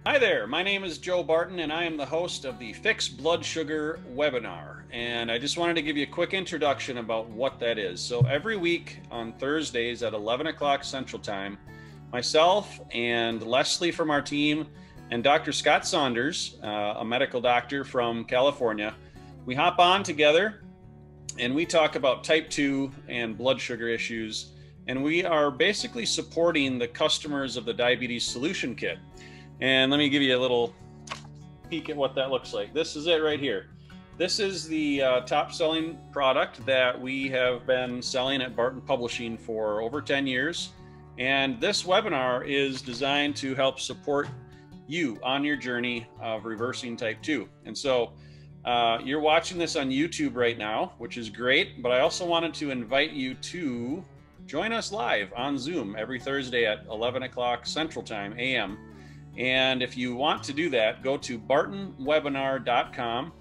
Hi there, my name is Joe Barton and I am the host of the Fix Blood Sugar webinar. And I just wanted to give you a quick introduction about what that is. So every week on Thursdays at 11 o'clock Central Time, myself and Leslie from our team and Dr. Scott Saunders, a medical doctor from California, we hop on together and we talk about type 2 and blood sugar issues. And we are basically supporting the customers of the Diabetes Solution Kit. And let me give you a little peek at what that looks like. This is it right here. This is the top selling product that we have been selling at Barton Publishing for over 10 years. And this webinar is designed to help support you on your journey of reversing type 2. And so you're watching this on YouTube right now, which is great, but I also wanted to invite you to join us live on Zoom every Thursday at 11 o'clock Central Time, AM. And if you want to do that, go to bartonwebinar.com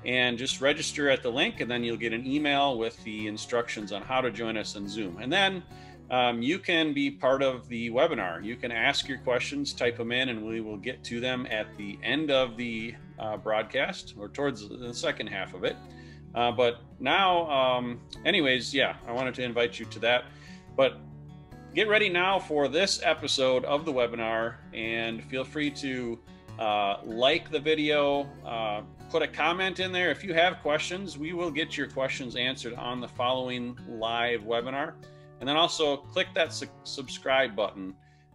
and just register at the link, and then you'll get an email with the instructions on how to join us on Zoom. And then you can be part of the webinar. You can ask your questions, type them in, and we will get to them at the end of the broadcast or towards the second half of it. But now, anyways, yeah, I wanted to invite you to that. But get ready now for this episode of the webinar, and feel free to like the video, put a comment in there. If you have questions, we will get your questions answered on the following live webinar. And then also click that subscribe button,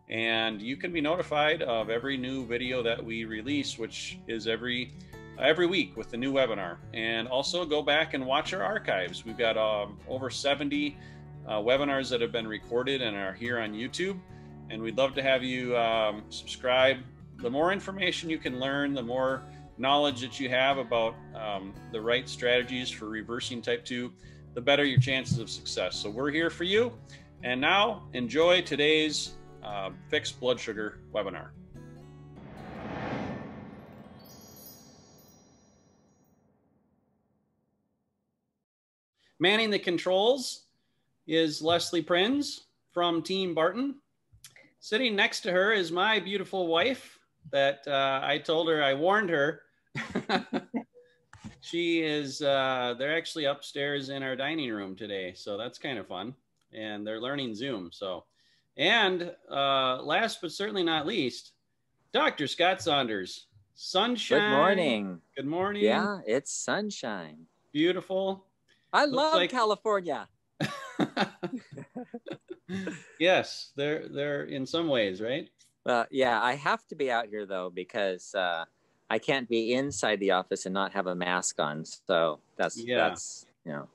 and you can be notified of every new video that we release, which is every week with the new webinar. And also go back and watch our archives. We've got over 70 webinars that have been recorded and are here on YouTube, and we'd love to have you subscribe. The more information you can learn, the more knowledge that you have about the right strategies for reversing type 2, the better your chances of success. So we're here for you. And now enjoy today's Fix Blood Sugar webinar. Manning the controls is Leslie Prinz from Team Barton. Sitting next to her is my beautiful wife that I told her, I warned her. She is, they're actually upstairs in our dining room today. So that's kind of fun. And they're learning Zoom. So, and last but certainly not least, Dr. Scott Saunders. Sunshine. Good morning. Good morning. Yeah, it's sunshine. Beautiful. I love California. Yes, they're in some ways, right? Well, yeah, I have to be out here though, because I can't be inside the office and not have a mask on. So that's you know.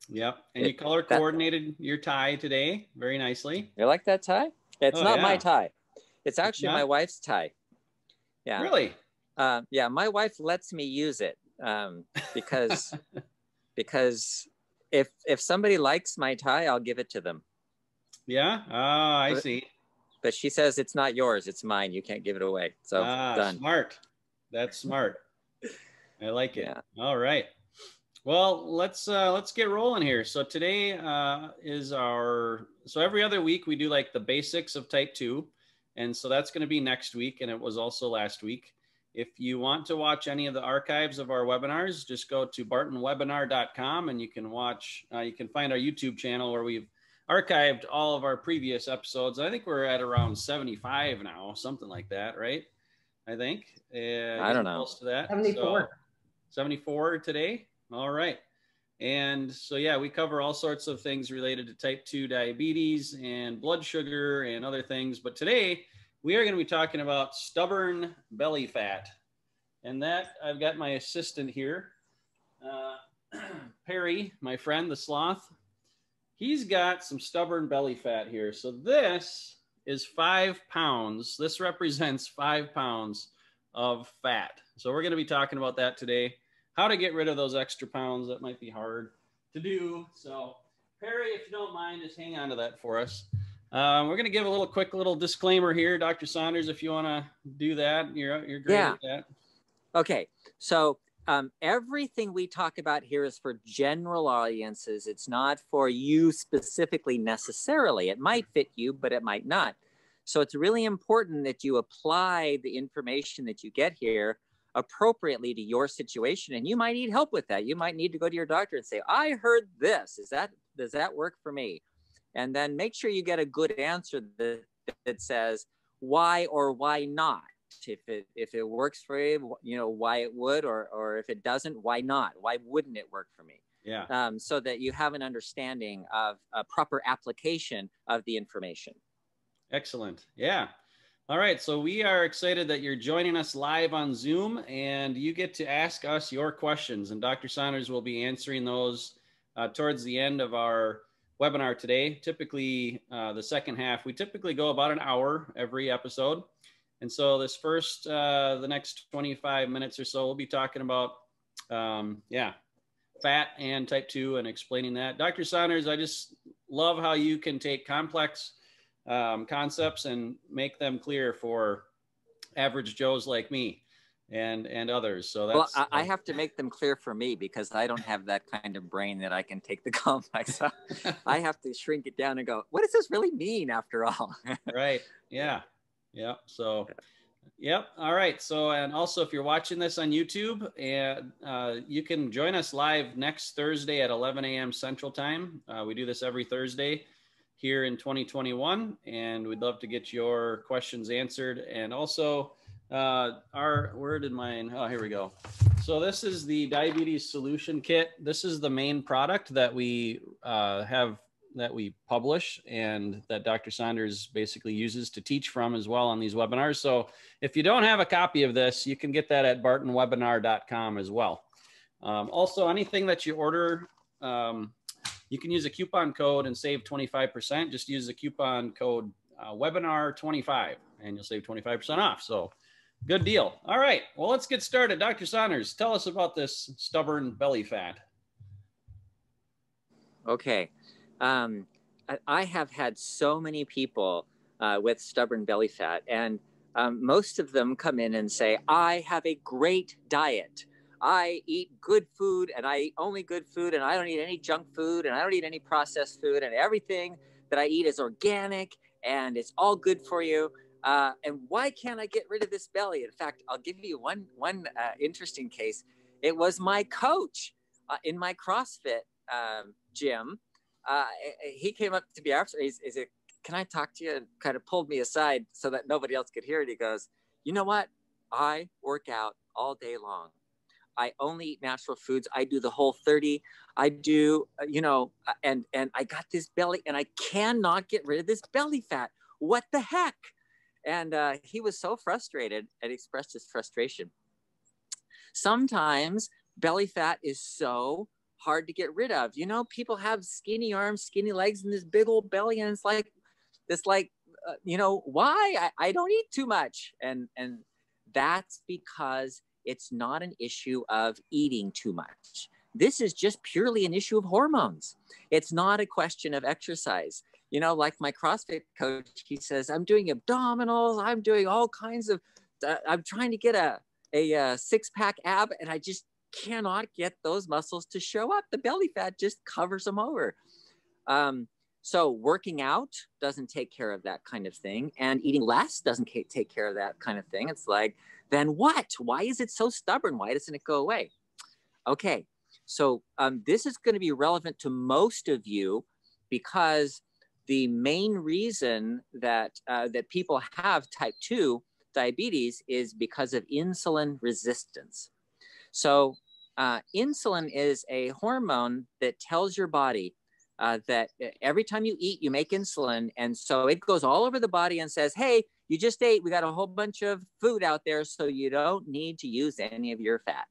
Yep. And you color coordinated your tie today very nicely. You like that tie? It's not my tie. It's actually my wife's tie. Yeah. Really? Yeah, my wife lets me use it because if somebody likes my tie, I'll give it to them. Yeah. Oh, I see. But she says it's not yours, it's mine. You can't give it away. So done. Smart. That's smart. I like it. Yeah. All right. Well, let's get rolling here. So today is so every other week we do like the basics of type 2. And so that's going to be next week. And it was also last week. If you want to watch any of the archives of our webinars, just go to bartonwebinar.com and you can watch, you can find our YouTube channel where we've archived all of our previous episodes. I think we're at around 75 now, something like that, right? I think. I don't know. Close to that. 74. So, 74 today. All right. And so, yeah, we cover all sorts of things related to type 2 diabetes and blood sugar and other things. But today we are going to be talking about stubborn belly fat. And that I've got my assistant here, Perry, my friend, the sloth. He's got some stubborn belly fat here. So this is 5 pounds. This represents 5 pounds of fat. So we're going to be talking about that today. How to get rid of those extra pounds. That might be hard to do. So Perry, if you don't mind, just hang on to that for us. We're going to give a quick little disclaimer here. Dr. Saunders, if you want to do that, you're great at that. Okay. So everything we talk about here is for general audiences. It's not for you specifically necessarily. It might fit you, but it might not. So it's really important that you apply the information that you get here appropriately to your situation. And you might need help with that. You might need to go to your doctor and say, I heard this. Does that work for me? And then make sure you get a good answer that says why or why not. If it works for you, why it would, or if it doesn't, why not? Why wouldn't it work for me? Yeah. So that you have an understanding of a proper application of the information. Excellent. Yeah. All right. So we are excited that you're joining us live on Zoom, and you get to ask us your questions, and Dr. Saunders will be answering those towards the end of our webinar today. Typically, the second half, we typically go about an hour every episode. And so this first, the next 25 minutes or so, we'll be talking about, fat and type 2 and explaining that. Dr. Saunders, I just love how you can take complex concepts and make them clear for average Joes like me and others. So that's, well, I have to make them clear for me because I don't have that kind of brain that I can take the complex. I have to shrink it down and go, what does this really mean after all? Right. Yeah. Yep. So, yep. All right. So, and also if you're watching this on YouTube, and you can join us live next Thursday at 11 a.m. Central Time. We do this every Thursday here in 2021, and we'd love to get your questions answered. And also, where did mine? Oh, here we go. So this is the Diabetes Solution Kit. This is the main product that we that we publish and that Dr. Saunders basically uses to teach from as well on these webinars. So if you don't have a copy of this, you can get that at bartonwebinar.com as well. Also, anything that you order, you can use a coupon code and save 25%. Just use the coupon code webinar25 and you'll save 25% off. So good deal. All right, well, let's get started. Dr. Saunders, tell us about this stubborn belly fat. Okay. I have had so many people with stubborn belly fat, and most of them come in and say, I have a great diet. I eat good food, and I eat only good food, and I don't eat any junk food, and I don't eat any processed food, and everything that I eat is organic, and it's all good for you. And why can't I get rid of this belly? In fact, I'll give you one interesting case. It was my coach in my CrossFit gym. He came up to me after. He said, can I talk to you? And kind of pulled me aside so that nobody else could hear it. He goes, you know what? I work out all day long. I only eat natural foods. I do the Whole30. I do, and I got this belly and I cannot get rid of this belly fat. What the heck? And he was so frustrated and expressed his frustration. Sometimes belly fat is so hard to get rid of. People have skinny arms, skinny legs, and this big old belly, and it's like why? I don't eat too much, and that's because it's not an issue of eating too much. This is just purely an issue of hormones. It's not a question of exercise. Like my CrossFit coach, he says, I'm doing abdominals, I'm doing all kinds of, I'm trying to get a six-pack ab, and I just cannot get those muscles to show up. The belly fat just covers them over. So working out doesn't take care of that kind of thing, and eating less doesn't take care of that kind of thing. It's like, then what? Why is it so stubborn? Why doesn't it go away? Okay, so this is going to be relevant to most of you because the main reason that people have type 2 diabetes is because of insulin resistance. So insulin is a hormone that tells your body that every time you eat, you make insulin. And so it goes all over the body and says, hey, you just ate. We got a whole bunch of food out there, so you don't need to use any of your fat.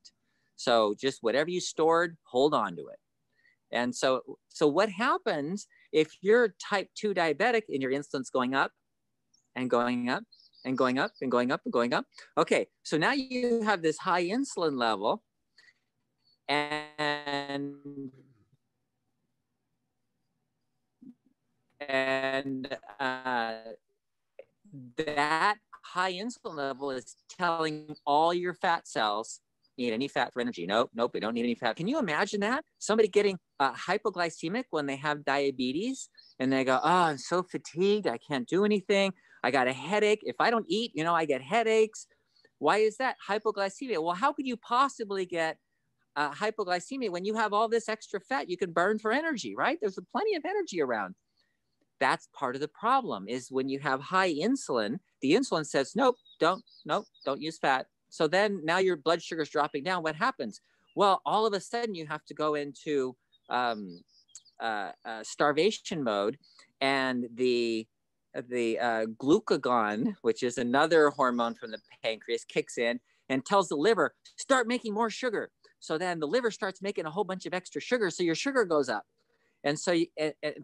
So just whatever you stored, hold on to it. And so what happens if you're type 2 diabetic and your insulin's going up and going up and going up and going up and going up? Okay, so now you have this high insulin level, and that high insulin level is telling all your fat cells, need any fat for energy? Nope, we don't need any fat. Can you imagine that? Somebody getting hypoglycemic when they have diabetes and they go, oh, I'm so fatigued, I can't do anything. I got a headache. If I don't eat, I get headaches. Why is that? Hypoglycemia. Well, how could you possibly get hypoglycemia when you have all this extra fat you can burn for energy, right? There's plenty of energy around. That's part of the problem is when you have high insulin, the insulin says, nope, don't use fat. So then now your blood sugar is dropping down. What happens? Well, all of a sudden you have to go into starvation mode, and the glucagon, which is another hormone from the pancreas, kicks in and tells the liver, start making more sugar. So then the liver starts making a whole bunch of extra sugar. So your sugar goes up. And so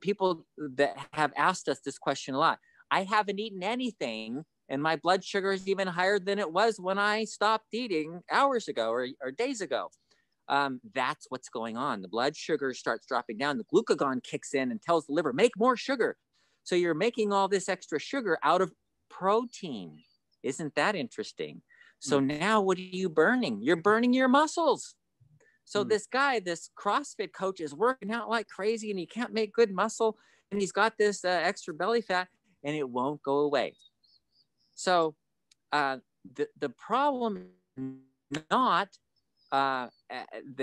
people that have asked us this question a lot, I haven't eaten anything and my blood sugar is even higher than it was when I stopped eating hours ago or days ago. That's what's going on. The blood sugar starts dropping down. The glucagon kicks in and tells the liver, make more sugar. So you're making all this extra sugar out of protein. Isn't that interesting? So now what are you burning? You're burning your muscles. So this guy, this CrossFit coach is working out like crazy and he can't make good muscle. And he's got this extra belly fat and it won't go away. So the problem is not that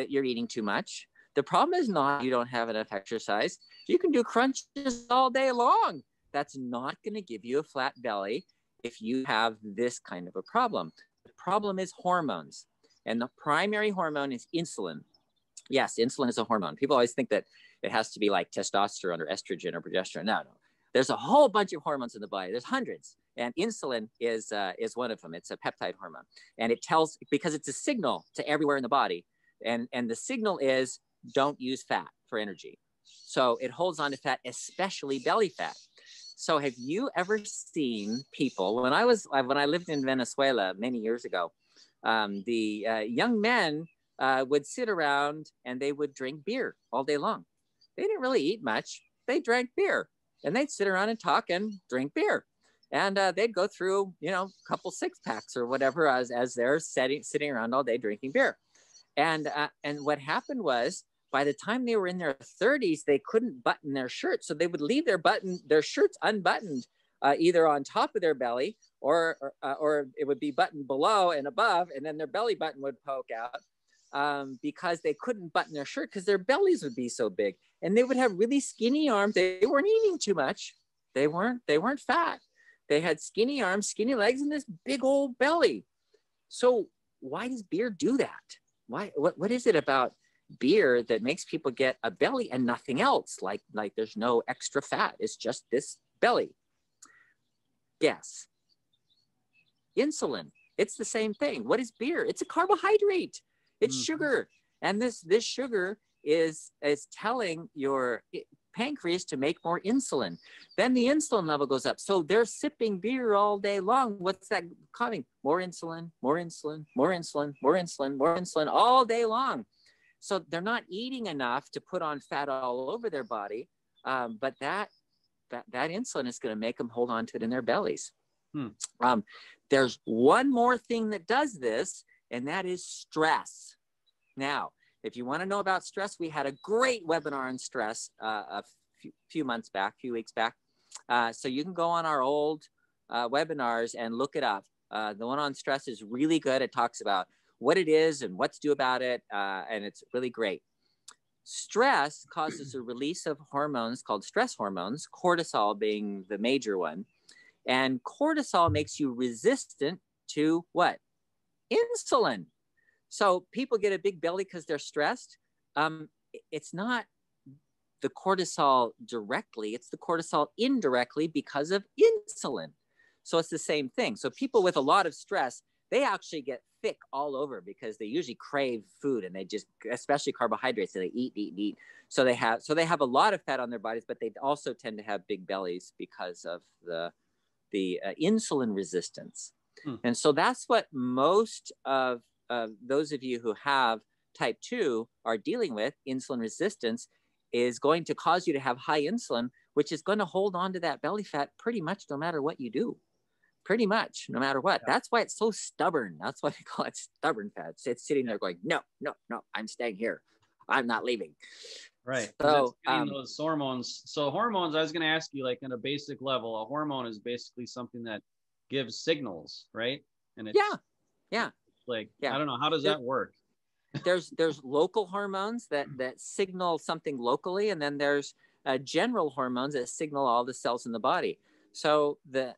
you're eating too much. The problem is not you don't have enough exercise. You can do crunches all day long. That's not going to give you a flat belly if you have this kind of a problem. The problem is hormones. And the primary hormone is insulin. Yes, insulin is a hormone. People always think that it has to be like testosterone or estrogen or progesterone. No. There's a whole bunch of hormones in the body. There's hundreds. And insulin is one of them. It's a peptide hormone. And it tells, because it's a signal to everywhere in the body. And the signal is don't use fat for energy. So it holds on to fat, especially belly fat. So have you ever seen people, when I lived in Venezuela many years ago, the young men would sit around and they would drink beer all day long. They didn't really eat much. They drank beer and they'd sit around and talk and drink beer. And they'd go through, a couple six packs or whatever as they're sitting around all day drinking beer. And what happened was by the time they were in their 30s, they couldn't button their shirts. So they would leave their shirts unbuttoned, either on top of their belly or it would be buttoned below and above, and then their belly button would poke out because they couldn't button their shirt because their bellies would be so big. And they would have really skinny arms. They weren't eating too much. They weren't fat. They had skinny arms, skinny legs, and this big old belly. So why does beer do that? What is it about beer that makes people get a belly and nothing else? Like there's no extra fat. It's just this belly. Guess. Insulin. It's the same thing. What is beer? It's a carbohydrate. It's sugar. And this sugar is telling your pancreas to make more insulin. Then the insulin level goes up. So they're sipping beer all day long. What's that causing? More insulin, more insulin, more insulin, more insulin, more insulin all day long. So they're not eating enough to put on fat all over their body. But that insulin is going to make them hold on to it in their bellies. There's one more thing that does this, and that is stress. Now, if you want to know about stress, we had a great webinar on stress a few weeks back. So you can go on our old webinars and look it up. The one on stress is really good. It talks about what it is and what to do about it, and it's really great. Stress causes a release of hormones called stress hormones, cortisol being the major one. And cortisol makes you resistant to what? Insulin. So people get a big belly because they're stressed. It's not the cortisol directly, it's the cortisol indirectly because of insulin. So it's the same thing. So people with a lot of stress, they actually get thick all over because they usually crave food and they just, especially carbohydrates, so they eat. So they have a lot of fat on their bodies, but they also tend to have big bellies because of the insulin resistance. And so that's what most of those of you who have type 2 are dealing with. Insulin resistance is going to cause you to have high insulin, which is going to hold on to that belly fat pretty much no matter what you do. Pretty much no matter what. That's why it's so stubborn. That's why we call it stubborn fat. It's sitting there going, no, I'm staying here. I'm not leaving. Right. So, those hormones. So hormones, I was going to ask you, like, on a basic level, a hormone is basically something that gives signals, right? And it's yeah. like, I don't know, how does that work? There's local hormones that signal something locally, and then there's general hormones that signal all the cells in the body. So the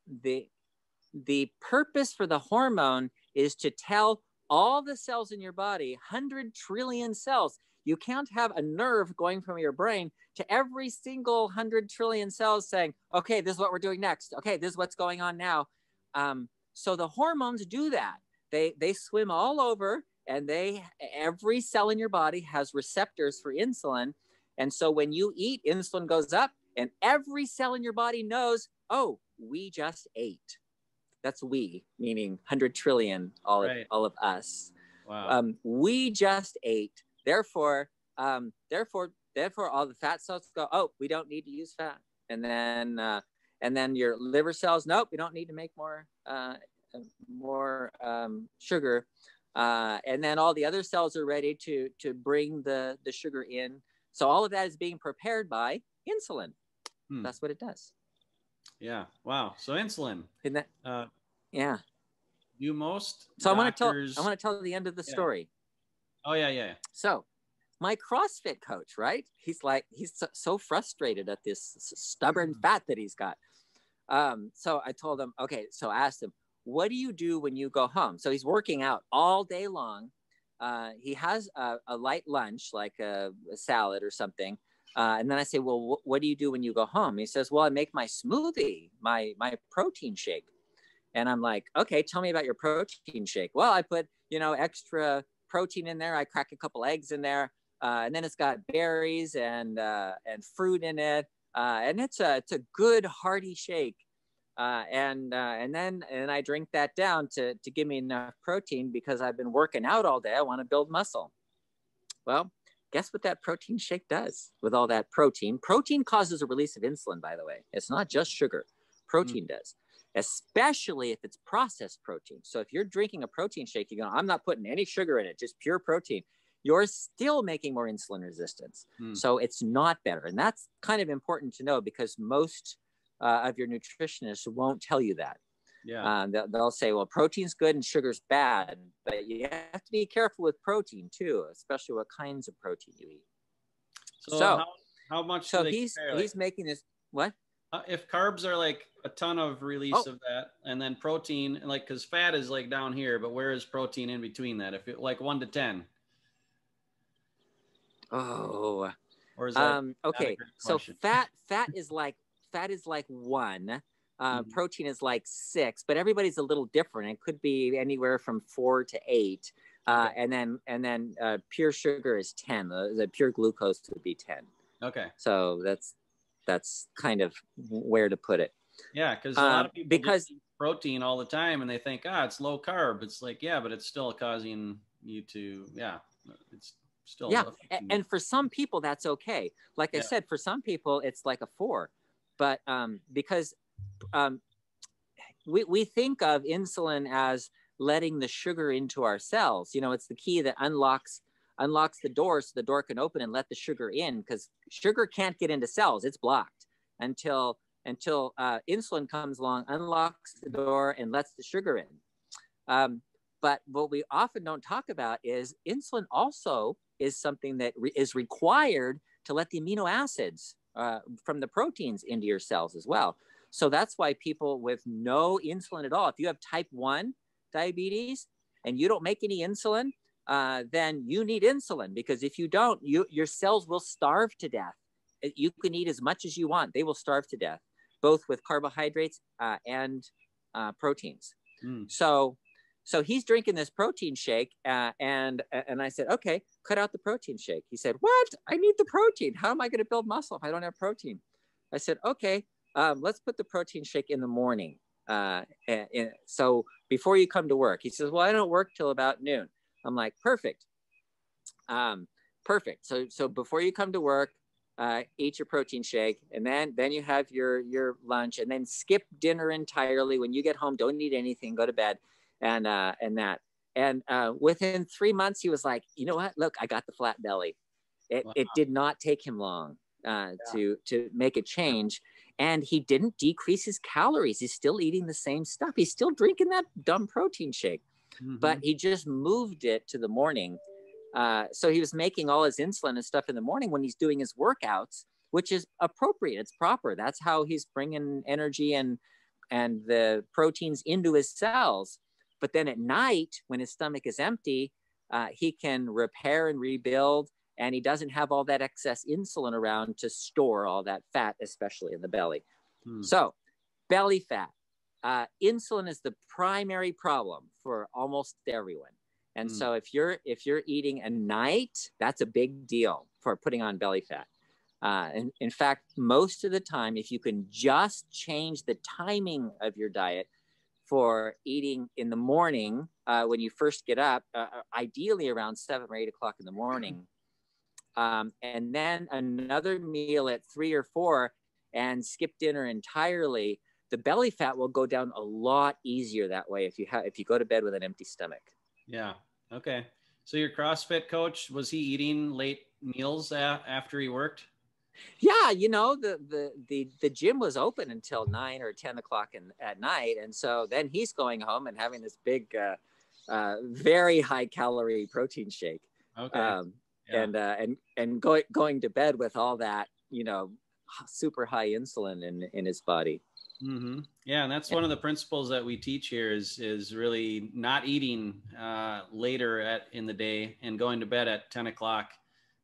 purpose for the hormone is to tell all the cells in your body, 100 trillion cells. You can't have a nerve going from your brain to every single 100 trillion cells saying, okay, this is what we're doing next. Okay, this is what's going on now. So the hormones do that. They swim all over, and every cell in your body has receptors for insulin. And so when you eat, insulin goes up, and every cell in your body knows, oh, we just ate. That's we, meaning 100 trillion, all of us. Wow. We just ate. Therefore, all the fat cells go, oh, we don't need to use fat. And then your liver cells, nope, we don't need to make more sugar. And then all the other cells are ready to bring the sugar in. So all of that is being prepared by insulin. That's what it does. Yeah. Wow. So insulin. Isn't that? Yeah. Do most So doctors... I want to tell the end of the story. Oh yeah. So my CrossFit coach, right? He's so frustrated at this stubborn fat that he's got. So I told him, okay, so I asked him, what do you do when you go home? So he's working out all day long. He has a light lunch, like a salad or something. And then I say, well, what do you do when you go home? He says, well, I make my smoothie, my protein shake. And I'm like, okay, tell me about your protein shake. Well, I put, extra protein in there. I crack a couple eggs in there. And then it's got berries and fruit in it. And it's a good hearty shake. And I drink that down to give me enough protein because I've been working out all day. I want to build muscle. Well, guess what that protein shake does with all that protein? Protein causes a release of insulin, by the way. It's not just sugar. Protein does, especially if it's processed protein. So if you're drinking a protein shake, you go, I'm not putting any sugar in it, just pure protein. You're still making more insulin resistance. So it's not better. And that's kind of important to know because most of your nutritionists won't tell you that. Yeah. They'll say, well, protein's good and sugar's bad, but you have to be careful with protein too, especially what kinds of protein you eat. So how much? So he's making this, what? If carbs are like a ton of release of that, and then protein, like, because fat is like down here, but where is protein in between that? If it like 1 to 10. Oh, or is that okay. So fat is like 1. Protein is like 6, but everybody's a little different. It could be anywhere from 4 to 8. And then pure sugar is 10. The pure glucose would be 10. Okay. So that's kind of where to put it. Yeah, because a lot of people just eat protein all the time and they think, it's low carb. It's like, yeah, but it's still causing you to, it's still. Yeah, and for some people that's okay. Like I said, for some people it's like a 4, but because we think of insulin as letting the sugar into our cells. It's the key that unlocks the door so the door can open and let the sugar in, because sugar can't get into cells. It's blocked until insulin comes along, unlocks the door and lets the sugar in. But what we often don't talk about is insulin also is something that is required to let the amino acids from the proteins into your cells as well. So that's why people with no insulin at all, if you have type 1 diabetes and you don't make any insulin, then you need insulin, because if you don't, your cells will starve to death. You can eat as much as you want. They will starve to death, both with carbohydrates and proteins. So he's drinking this protein shake, and I said, okay, cut out the protein shake. He said, what? I need the protein. How am I going to build muscle if I don't have protein? I said, okay, let's put the protein shake in the morning. So before you come to work. He says, well, I don't work till about noon. I'm like, perfect. Perfect. So before you come to work, eat your protein shake, and then you have your lunch, and then skip dinner entirely. When you get home, don't eat anything, go to bed. And within 3 months, he was like, you know what? Look, I got the flat belly. It did not take him long to make a change. And he didn't decrease his calories. He's still eating the same stuff. He's still drinking that dumb protein shake, but he just moved it to the morning. So he was making all his insulin and stuff in the morning when he's doing his workouts, which is appropriate. It's proper. That's how he's bringing energy and the proteins into his cells. But then at night, when his stomach is empty, he can repair and rebuild, and he doesn't have all that excess insulin around to store all that fat, especially in the belly. So belly fat, insulin is the primary problem for almost everyone. And so if you're eating at night, that's a big deal for putting on belly fat. And in fact, most of the time, if you can just change the timing of your diet for eating in the morning, when you first get up, ideally around 7 or 8 o'clock in the morning, and then another meal at 3 or 4 and skip dinner entirely, the belly fat will go down a lot easier that way if you go to bed with an empty stomach. Yeah. Okay. So your CrossFit coach, was he eating late meals after he worked? Yeah, the gym was open until 9 or 10 o'clock at night, and so then he's going home and having this big, very high calorie protein shake. Okay. And going to bed with all that, super high insulin in his body. Yeah, and that's one of the principles that we teach here is really not eating later in the day and going to bed at 10 o'clock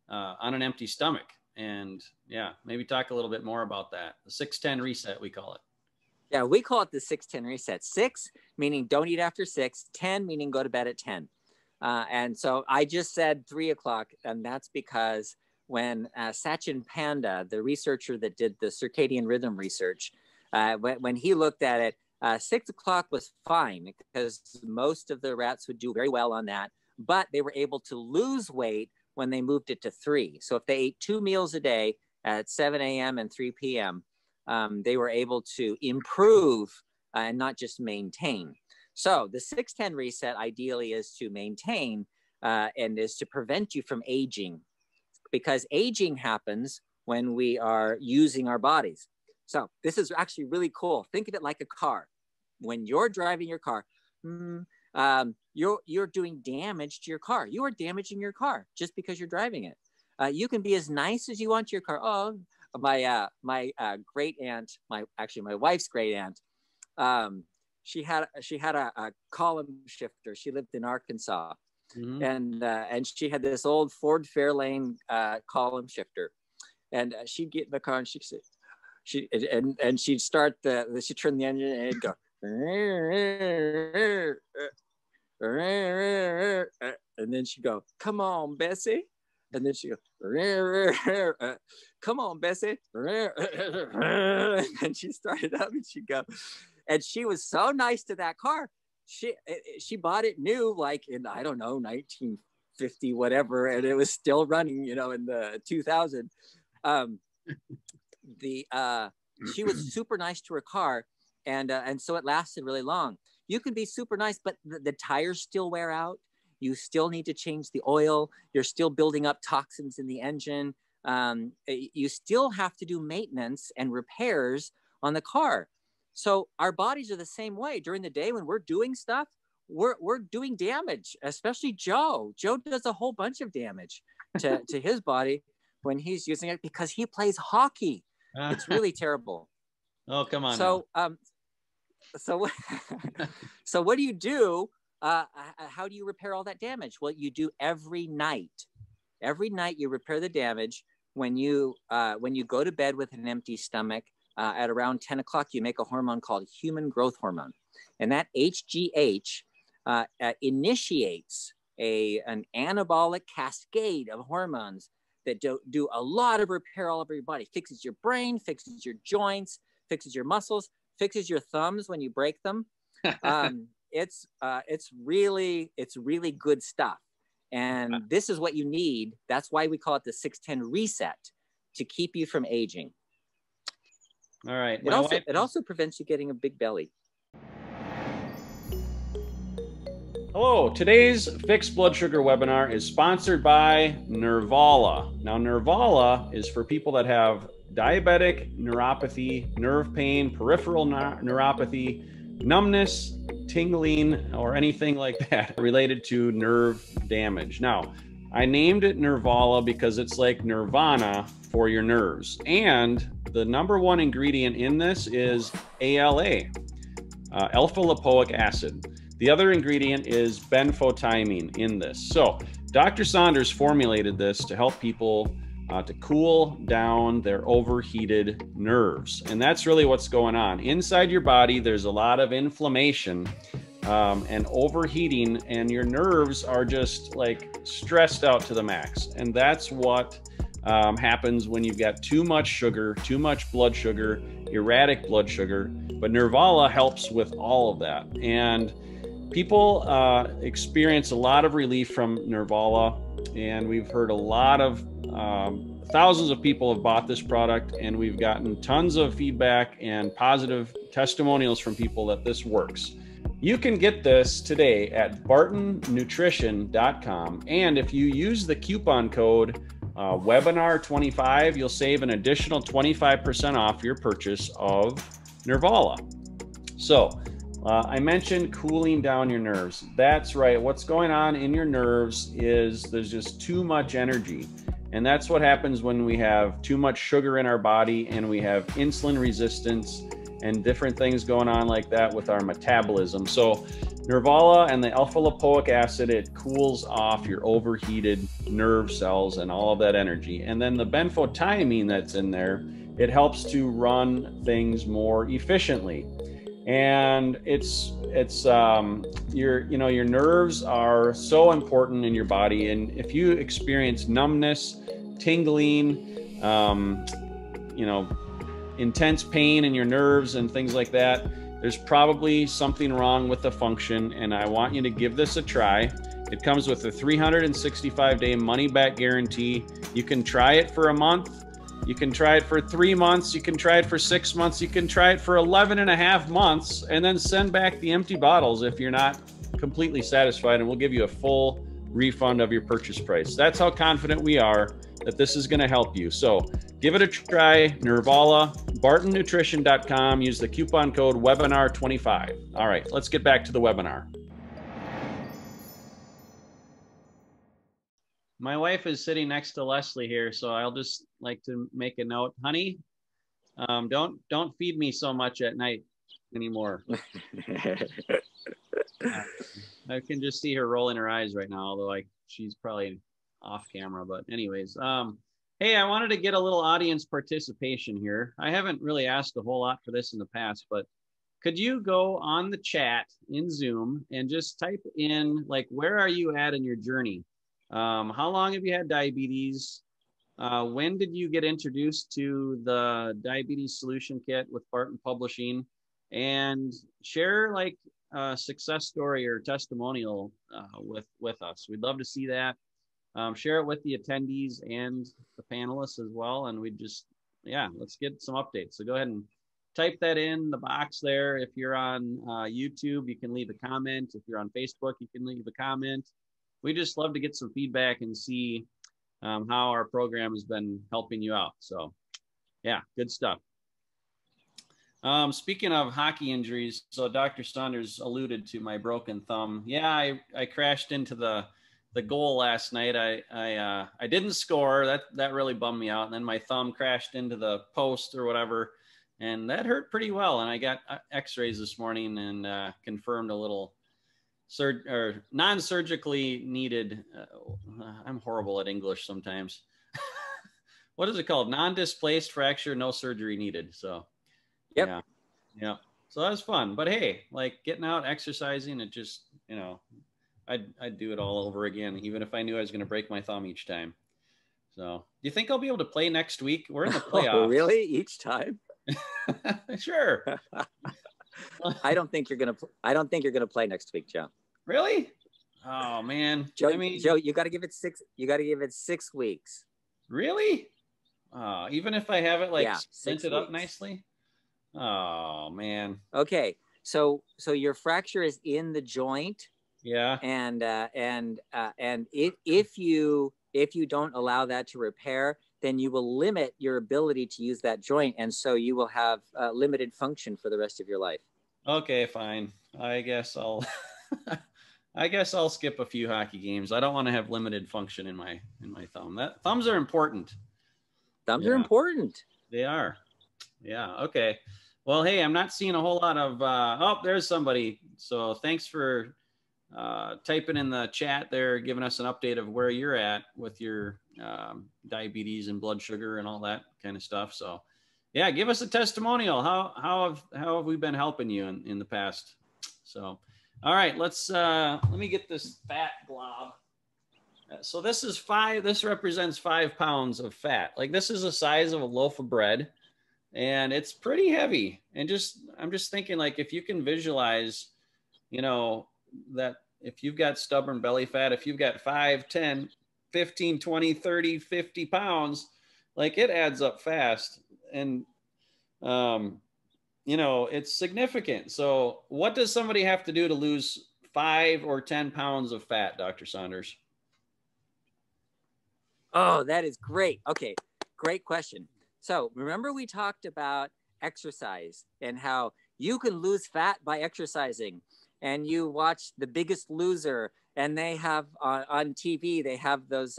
on an empty stomach. And yeah, maybe talk a little bit more about that. The 6-10 reset, we call it. Yeah, we call it the 6-10 reset. 6 meaning don't eat after 6, 10 meaning go to bed at 10. And so I just said 3 o'clock, and that's because when Sachin Panda, the researcher that did the circadian rhythm research, when he looked at it, 6 o'clock was fine because most of the rats would do very well on that, but they were able to lose weight when they moved it to 3. So if they ate 2 meals a day at 7 a.m. and 3 p.m., they were able to improve and not just maintain. So the 6-10 reset ideally is to maintain and is to prevent you from aging, because aging happens when we are using our bodies. So this is actually really cool. Think of it like a car. When you're driving your car, you're doing damage to your car. You are damaging your car just because you're driving it. You can be as nice as you want to your car. Oh, my great aunt, my wife's great aunt, she had a column shifter. She lived in Arkansas, and she had this old Ford Fairlane column shifter, and she'd get in the car and she'd start she'd turn the engine and it'd go, and then she'd go, "Come on, Bessie." And then she go, "Come on, Bessie." And she started up and she'd go, and she was so nice to that car. She bought it new, like in, I don't know, 1950, whatever. And it was still running, in the 2000. She was super nice to her car. And so it lasted really long. You can be super nice, but the tires still wear out. You still need to change the oil. You're still building up toxins in the engine. You still have to do maintenance and repairs on the car. So our bodies are the same way. During the day when we're doing stuff, we're doing damage, especially Joe. Joe does a whole bunch of damage to his body when he's using it because he plays hockey. It's really terrible. Oh, come on. So, so what do you do? How do you repair all that damage? Well, you do every night. Every night you repair the damage. When you go to bed with an empty stomach, at around 10 o'clock, you make a hormone called human growth hormone. And that HGH initiates an anabolic cascade of hormones that do a lot of repair all over your body. Fixes your brain, fixes your joints, fixes your muscles, fixes your thumbs when you break them. It's really good stuff. And this is what you need. That's why we call it the 6-10 reset, to keep you from aging. All right. It also prevents you getting a big belly. Hello, today's Fixed Blood Sugar webinar is sponsored by Nervala. Now, Nervala is for people that have diabetic neuropathy, nerve pain, peripheral neuropathy, numbness, tingling, or anything like that related to nerve damage. Now, I named it Nervala because it's like Nirvana for your nerves. And the number one ingredient in this is ALA, alpha lipoic acid. The other ingredient is benfotiamine in this. So Dr. Saunders formulated this to help people to cool down their overheated nerves. And that's really what's going on. Inside your body, there's a lot of inflammation and overheating, and your nerves are just like stressed out to the max. And that's what happens when you've got too much sugar, too much blood sugar, erratic blood sugar. But Nervala helps with all of that. And people experience a lot of relief from Nervala, and we've heard a lot of thousands of people have bought this product, and we've gotten tons of feedback and positive testimonials from people that this works. You can get this today at bartonnutrition.com, and if you use the coupon code webinar25, you'll save an additional 25% off your purchase of Nervala. So I mentioned cooling down your nerves. That's right. What's going on in your nerves is there's just too much energy. And that's what happens when we have too much sugar in our body and we have insulin resistance and different things going on like that with our metabolism. So Nervala and the alpha lipoic acid, it cools off your overheated nerve cells and all of that energy. And then the benfotiamine that's in there, it helps to run things more efficiently. And your nerves are so important in your body. And if you experience numbness, tingling, intense pain in your nerves and things like that, there's probably something wrong with the function. And I want you to give this a try. It comes with a 365-day money-back guarantee. You can try it for a month. You can try it for 3 months. You can try it for 6 months. You can try it for 11 and a half months, and then send back the empty bottles if you're not completely satisfied, and we'll give you a full refund of your purchase price. That's how confident we are that this is going to help you. So give it a try. Nervala, bartonnutrition.com. Use the coupon code webinar25. All right, let's get back to the webinar. My wife is sitting next to Leslie here, so I'll just like to make a note. Honey, don't feed me so much at night anymore. I can just see her rolling her eyes right now, although she's probably off camera. But anyways, hey, I wanted to get a little audience participation here. I haven't really asked a whole lot for this in the past, but could you go on the chat in Zoom and just type in, like, where are you at in your journey? How long have you had diabetes? When did you get introduced to the diabetes solution kit with Barton Publishing? And share like a success story or testimonial with us. We'd love to see that. Share it with the attendees and the panelists as well. And let's get some updates. So go ahead and type that in the box there. If you're on YouTube, you can leave a comment. If you're on Facebook, you can leave a comment. We just love to get some feedback and see how our program has been helping you out. So yeah, good stuff. Speaking of hockey injuries, so Dr. Saunders alluded to my broken thumb. Yeah, I crashed into the goal last night. I didn't score. That really bummed me out. And then my thumb crashed into the post or whatever, and that hurt pretty well. And I got x-rays this morning and confirmed a little non-surgically needed. I'm horrible at English sometimes. What is it called? Non-displaced fracture, no surgery needed. So yep. Yeah. So that was fun. But hey, like getting out, exercising, it just, I'd do it all over again, even if I knew I was going to break my thumb each time. So do you think I'll be able to play next week? We're in the playoffs. Oh, really? Each time? Sure. I don't think you're gonna play next week, Joe. Really? Oh man, Joe. Joe, you got to give it 6. You got to give it 6 weeks. Really? Even if I have it sent it up nicely. Oh man. Okay, so your fracture is in the joint. Yeah. And if you don't allow that to repair, then you will limit your ability to use that joint, and so you will have limited function for the rest of your life. Okay, fine. I guess I'll I guess I'll skip a few hockey games. I don't want to have limited function in my thumb. That thumbs are important. Thumbs are important. They are. Yeah. Okay. Well, hey, I'm not seeing a whole lot of. Oh, there's somebody. So thanks for typing in the chat there, giving us an update of where you're at with your diabetes and blood sugar and all that kind of stuff. So, yeah, give us a testimonial. How have we been helping you in the past? So, all right, let me get this fat glob. So this is this represents 5 pounds of fat. Like, this is the size of a loaf of bread, and it's pretty heavy. And I'm just thinking, like, if you can visualize, that if you've got stubborn belly fat, if you've got 5, 10, 15, 20, 30, 50 pounds, like, it adds up fast. And, it's significant. So what does somebody have to do to lose 5 or 10 pounds of fat, Dr. Saunders? Oh, that is great. Okay, great question. So remember we talked about exercise and how you can lose fat by exercising. And you watch The Biggest Loser, and they have on TV, they have those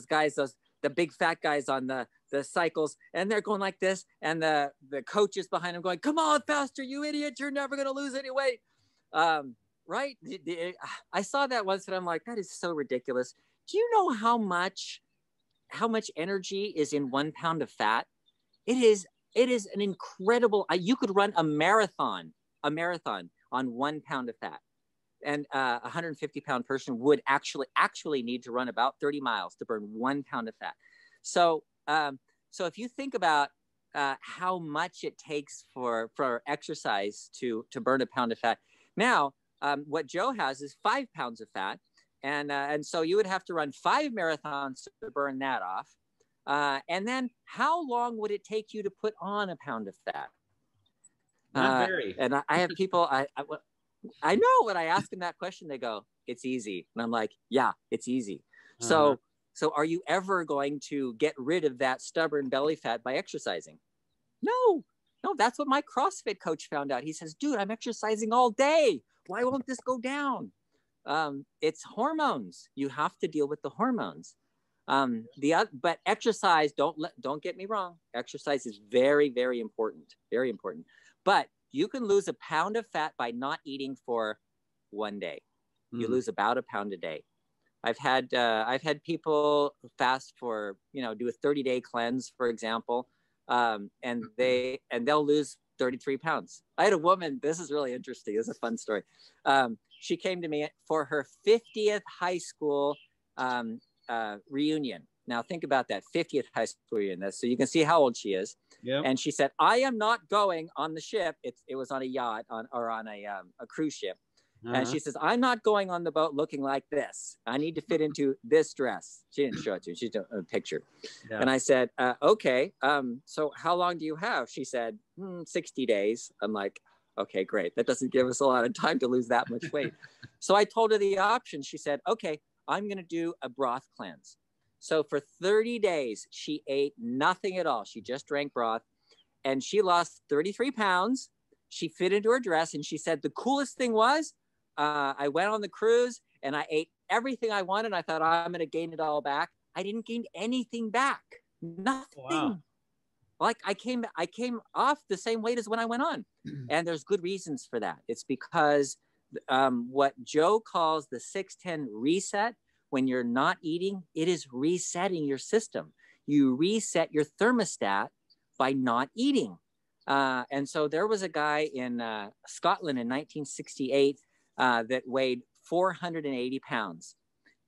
guys, the big fat guys on the cycles, and they're going like this, and the coach is behind them going, "Come on, faster, you idiot! You're never going to lose any weight." Right? I saw that once, and I'm like, that is so ridiculous. Do you know how much energy is in 1 pound of fat? It is an incredible. You could run a marathon on 1 pound of fat, and a 150-pound person would actually need to run about 30 miles to burn 1 pound of fat. So if you think about how much it takes for exercise to burn a pound of fat, now what Joe has is 5 pounds of fat, and so you would have to run 5 marathons to burn that off. And then how long would it take you to put on a pound of fat? Not very. And I have people, I know when I ask them that question, they go, "It's easy." And I'm like, yeah, it's easy. So are you ever going to get rid of that stubborn belly fat by exercising? No, that's what my CrossFit coach found out. He says, "Dude, I'm exercising all day. Why won't this go down?" It's hormones. You have to deal with the hormones. But exercise, don't get me wrong. Exercise is very, very important. Very important. But you can lose a pound of fat by not eating for 1 day. You lose about a pound a day. I've had people fast for, do a 30-day cleanse, for example, and they'll lose 33 pounds. I had a woman. This is really interesting. This is a fun story. She came to me for her 50th high school reunion. Now think about that, 50th high school reunion. So you can see how old she is. Yep. And she said, "I am not going on the ship." It was on a yacht on a cruise ship. And she says, "I'm not going on the boat looking like this. I need to fit into this dress." She didn't show it to me. She took a picture. Yeah. And I said, "Okay. So how long do you have?" She said, 60 days. I'm like, okay, great. That doesn't give us a lot of time to lose that much weight. So I told her the option. She said, "Okay, I'm going to do a broth cleanse." So for 30 days, she ate nothing at all. She just drank broth, and she lost 33 pounds. She fit into her dress, and she said, the coolest thing was, I went on the cruise and I ate everything I wanted. I thought, I'm going to gain it all back. I didn't gain anything back. Nothing. Wow. Like I came off the same weight as when I went on. And there's good reasons for that. It's because what Joe calls the 6-10 reset, when you're not eating, it is resetting your system. You reset your thermostat by not eating. And so there was a guy in Scotland in 1968 that weighed 480 pounds.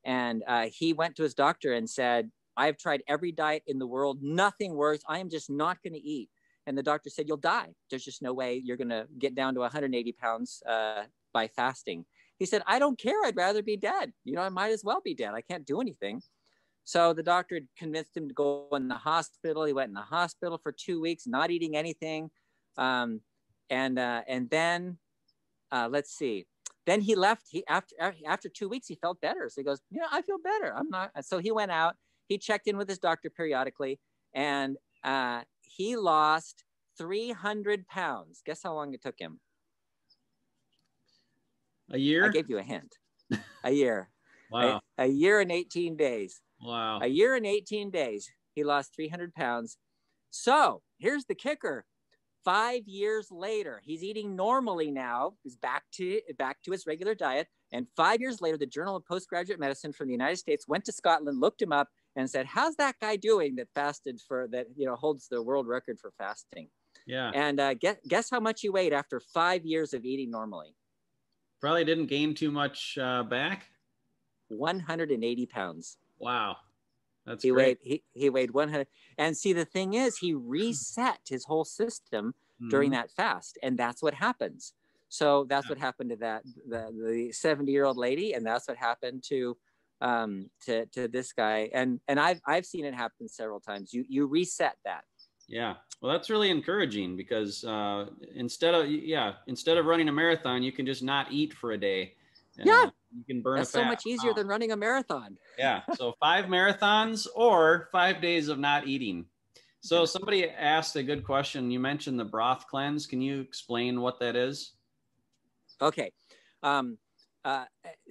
And he went to his doctor and said, "I've tried every diet in the world. Nothing works. I am just not going to eat." And the doctor said, "You'll die. There's just no way you're going to get down to 180 pounds by fasting." He said, "I don't care. I'd rather be dead. I might as well be dead. I can't do anything." So the doctor convinced him to go in the hospital. He went in the hospital for 2 weeks, not eating anything. And then let's see. then he left. After 2 weeks, he felt better. So he goes, I feel better. I'm not. So he went out. He checked in with his doctor periodically, and he lost 300 pounds. Guess how long it took him? A year? I gave you a hint. A year. Wow. A year and 18 days. Wow. A year and 18 days. He lost 300 pounds. So here's the kicker. 5 years later, he's eating normally now. He's back to his regular diet. And 5 years later, the Journal of Postgraduate Medicine from the United States went to Scotland, looked him up, and said, "How's that guy doing that holds the world record for fasting?" Yeah. And guess how much he weighed after 5 years of eating normally? Probably didn't gain too much back. 180 pounds. Wow. That's he great. weighed 100. And see, the thing is, he reset his whole system during that fast, and that's what happens. So that's what happened to the 70-year-old lady, and that's what happened to this guy. And I've seen it happen several times. You reset that. Yeah. Well, that's really encouraging because instead of running a marathon, you can just not eat for a day. You can burn That's a fat. So much easier than running a marathon. Yeah. So 5 marathons or 5 days of not eating. So somebody asked a good question. You mentioned the broth cleanse. Can you explain what that is? Okay.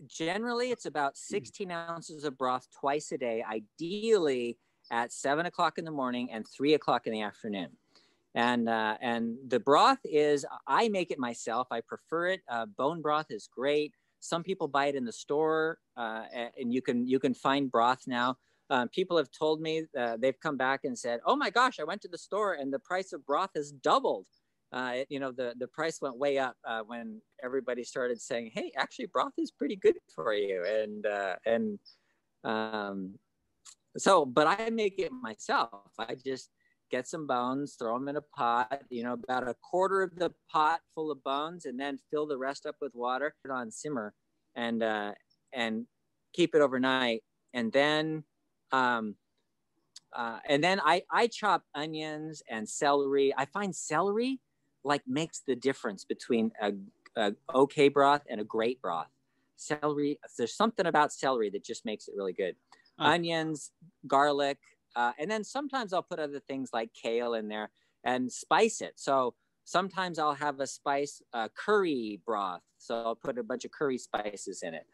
Generally, it's about 16 ounces of broth twice a day, ideally at 7 o'clock in the morning and 3 o'clock in the afternoon. And the broth I make it myself. I prefer it. Bone broth is great. Some people buy it in the store, and you can find broth now. People have told me they've come back and said, "Oh my gosh, I went to the store and the price of broth has doubled." The price went way up when everybody started saying, "Hey, actually, broth is pretty good for you." But I make it myself. I just get some bones, throw them in a pot, about a quarter of the pot full of bones, and then fill the rest up with water, put it on simmer, and keep it overnight. And then I chop onions and celery. I find celery makes the difference between a okay broth and a great broth. Celery, there's something about celery that just makes it really good. Onions, garlic, and then sometimes I'll put other things like kale in there and spice it. So sometimes I'll have a spice curry broth. So I'll put a bunch of curry spices in it.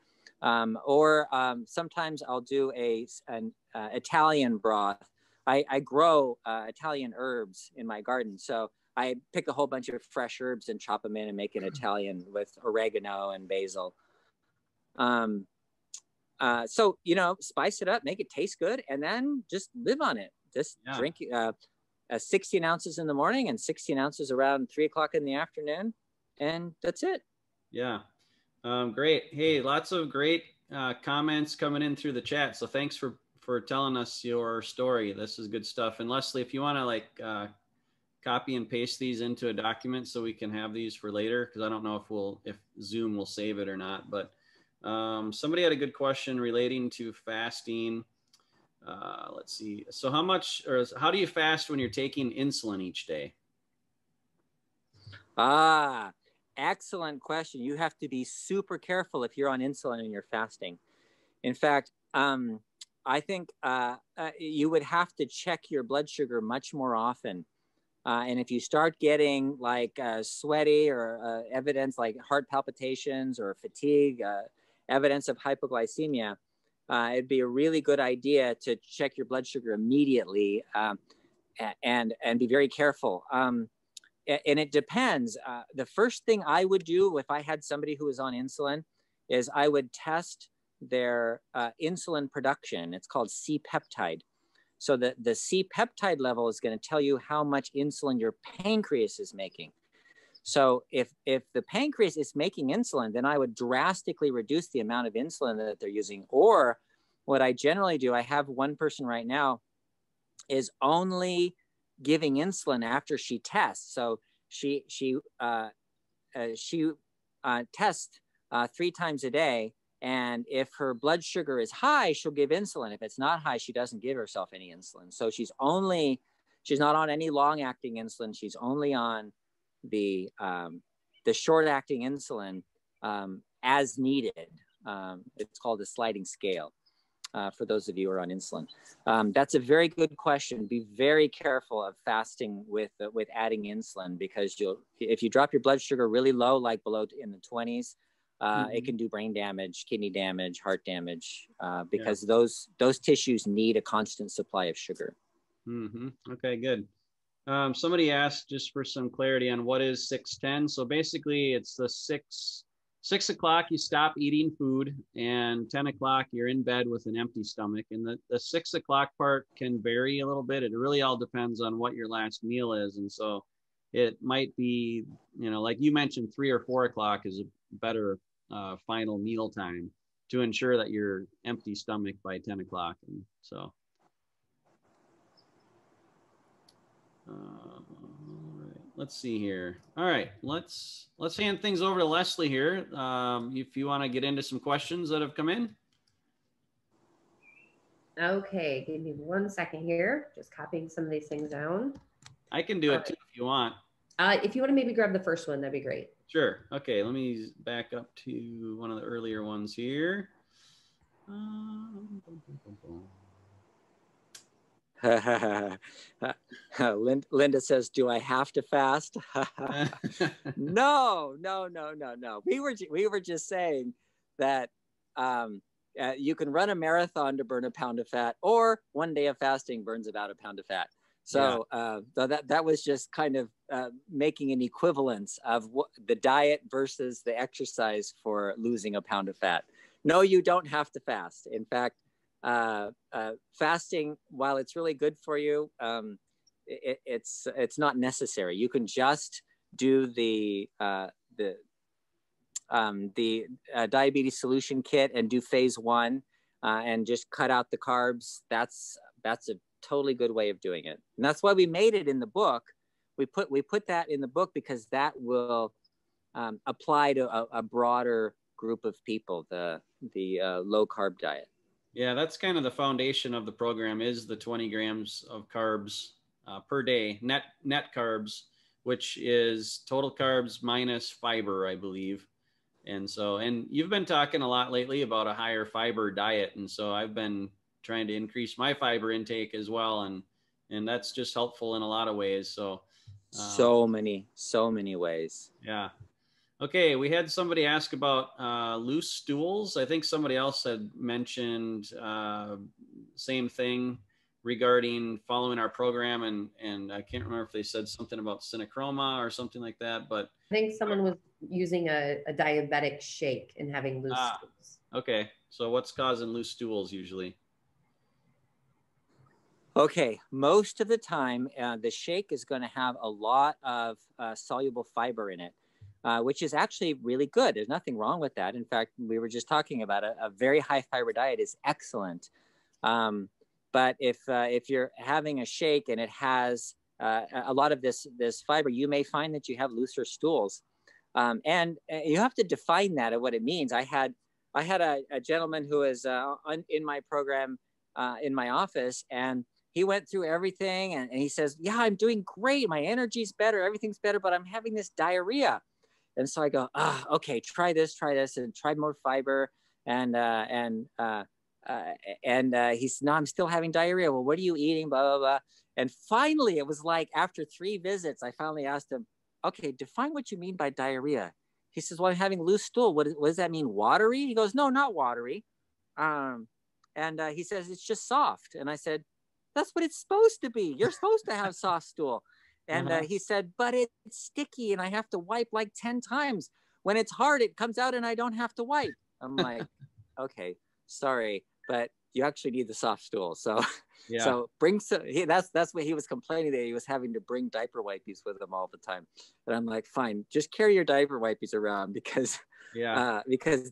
Or sometimes I'll do an Italian broth. I grow Italian herbs in my garden. So I pick a whole bunch of fresh herbs and chop them in and make an Italian with oregano and basil. So, spice it up, make it taste good, and then just live on it. Just drink 16 ounces in the morning and 16 ounces around 3 o'clock in the afternoon. And that's it. Yeah. Great. Hey, lots of great comments coming in through the chat. So thanks for telling us your story. This is good stuff. And Leslie, if you want to copy and paste these into a document so we can have these for later, because I don't know if Zoom will save it or not, but somebody had a good question relating to fasting. Let's see. So how do you fast when you're taking insulin each day? Excellent question. You have to be super careful if you're on insulin and you're fasting. In fact, I think you would have to check your blood sugar much more often. And if you start getting sweaty or evidence like heart palpitations or fatigue, evidence of hypoglycemia, it'd be a really good idea to check your blood sugar immediately and be very careful. And it depends. The first thing I would do if I had somebody who was on insulin is I would test their insulin production. It's called C-peptide. So the C-peptide level is going to tell you how much insulin your pancreas is making. So if the pancreas is making insulin, then I would drastically reduce the amount of insulin that they're using. Or what I generally do, I have one person right now is only giving insulin after she tests. So she tests 3 times a day. And if her blood sugar is high, she'll give insulin. If it's not high, she doesn't give herself any insulin. So she's not on any long-acting insulin. She's only on the short-acting insulin as needed. It's called a sliding scale. For those of you who are on insulin. That's a very good question. Be very careful of fasting with adding insulin, because if you drop your blood sugar really low, like below in the 20s, it can do brain damage, kidney damage, heart damage, because those tissues need a constant supply of sugar. Okay, good. Somebody asked, just for some clarity, on what is 6:10. So basically it's the 6 o'clock, you stop eating food, and 10 o'clock, you're in bed with an empty stomach. And the 6 o'clock part can vary a little bit. It really all depends on what your last meal is. And so it might be, like you mentioned, 3 or 4 o'clock is a better final meal time to ensure that you're empty stomach by 10 o'clock. And so, all right, let's see here. All right, let's hand things over to Leslie here. If you want to get into some questions that have come in. Okay, give me 1 second here. Just copying some of these things down. I can do it too if you want. If you want to maybe grab the first one, that'd be great. Sure. Okay, let me back up to one of the earlier ones here. Linda says, "Do I have to fast?" No. We were just saying that you can run a marathon to burn a pound of fat, or one day of fasting burns about a pound of fat. So that was just kind of making an equivalence of the diet versus the exercise for losing a pound of fat. No, you don't have to fast. In fact, fasting, while it's really good for you, it's not necessary. You can just do the diabetes solution kit and do phase 1 and just cut out the carbs. That's a totally good way of doing it. And that's why we made it in the book. We put that in the book because that will apply to a broader group of people, the low carb diet. Yeah, that's kind of the foundation of the program, is the 20 grams of carbs per day, net carbs, which is total carbs minus fiber, I believe. And so, and you've been talking a lot lately about a higher fiber diet. And so I've been trying to increase my fiber intake as well. And that's just helpful in a lot of ways. So, so many ways. Yeah. Okay, we had somebody ask about loose stools. I think somebody else had mentioned same thing regarding following our program, and I can't remember if they said something about CinnaChroma or something like that. But I think someone was using a diabetic shake and having loose stools. Okay, so what's causing loose stools usually? Okay, most of the time, the shake is going to have a lot of soluble fiber in it. Which is actually really good. There's nothing wrong with that. In fact, we were just talking about a very high fiber diet is excellent. But if you're having a shake and it has a lot of this fiber, you may find that you have looser stools. And you have to define that and what it means. I had a gentleman who was in my program in my office, and he went through everything and he says, "Yeah, I'm doing great. My energy's better. Everything's better, but I'm having this diarrhea." And so I go, okay, try this, and try more fiber. And he said, "No, I'm still having diarrhea." "Well, what are you eating?" Blah, blah, blah. And finally, it was like after 3 visits, I finally asked him, "Okay, define what you mean by diarrhea." He says, "Well, I'm having loose stool. What does that mean? Watery?" He goes, "No, not watery." He says, "It's just soft." And I said, "That's what it's supposed to be. You're supposed to have soft stool." And he said, "But it's sticky and I have to wipe like 10 times. When it's hard, it comes out and I don't have to wipe." I'm like, "Okay, sorry, but you actually need the soft stool." So, so bring some, that's what he was complaining, that he was having to bring diaper wipes with him all the time. And I'm like, "Fine, just carry your diaper wipes around because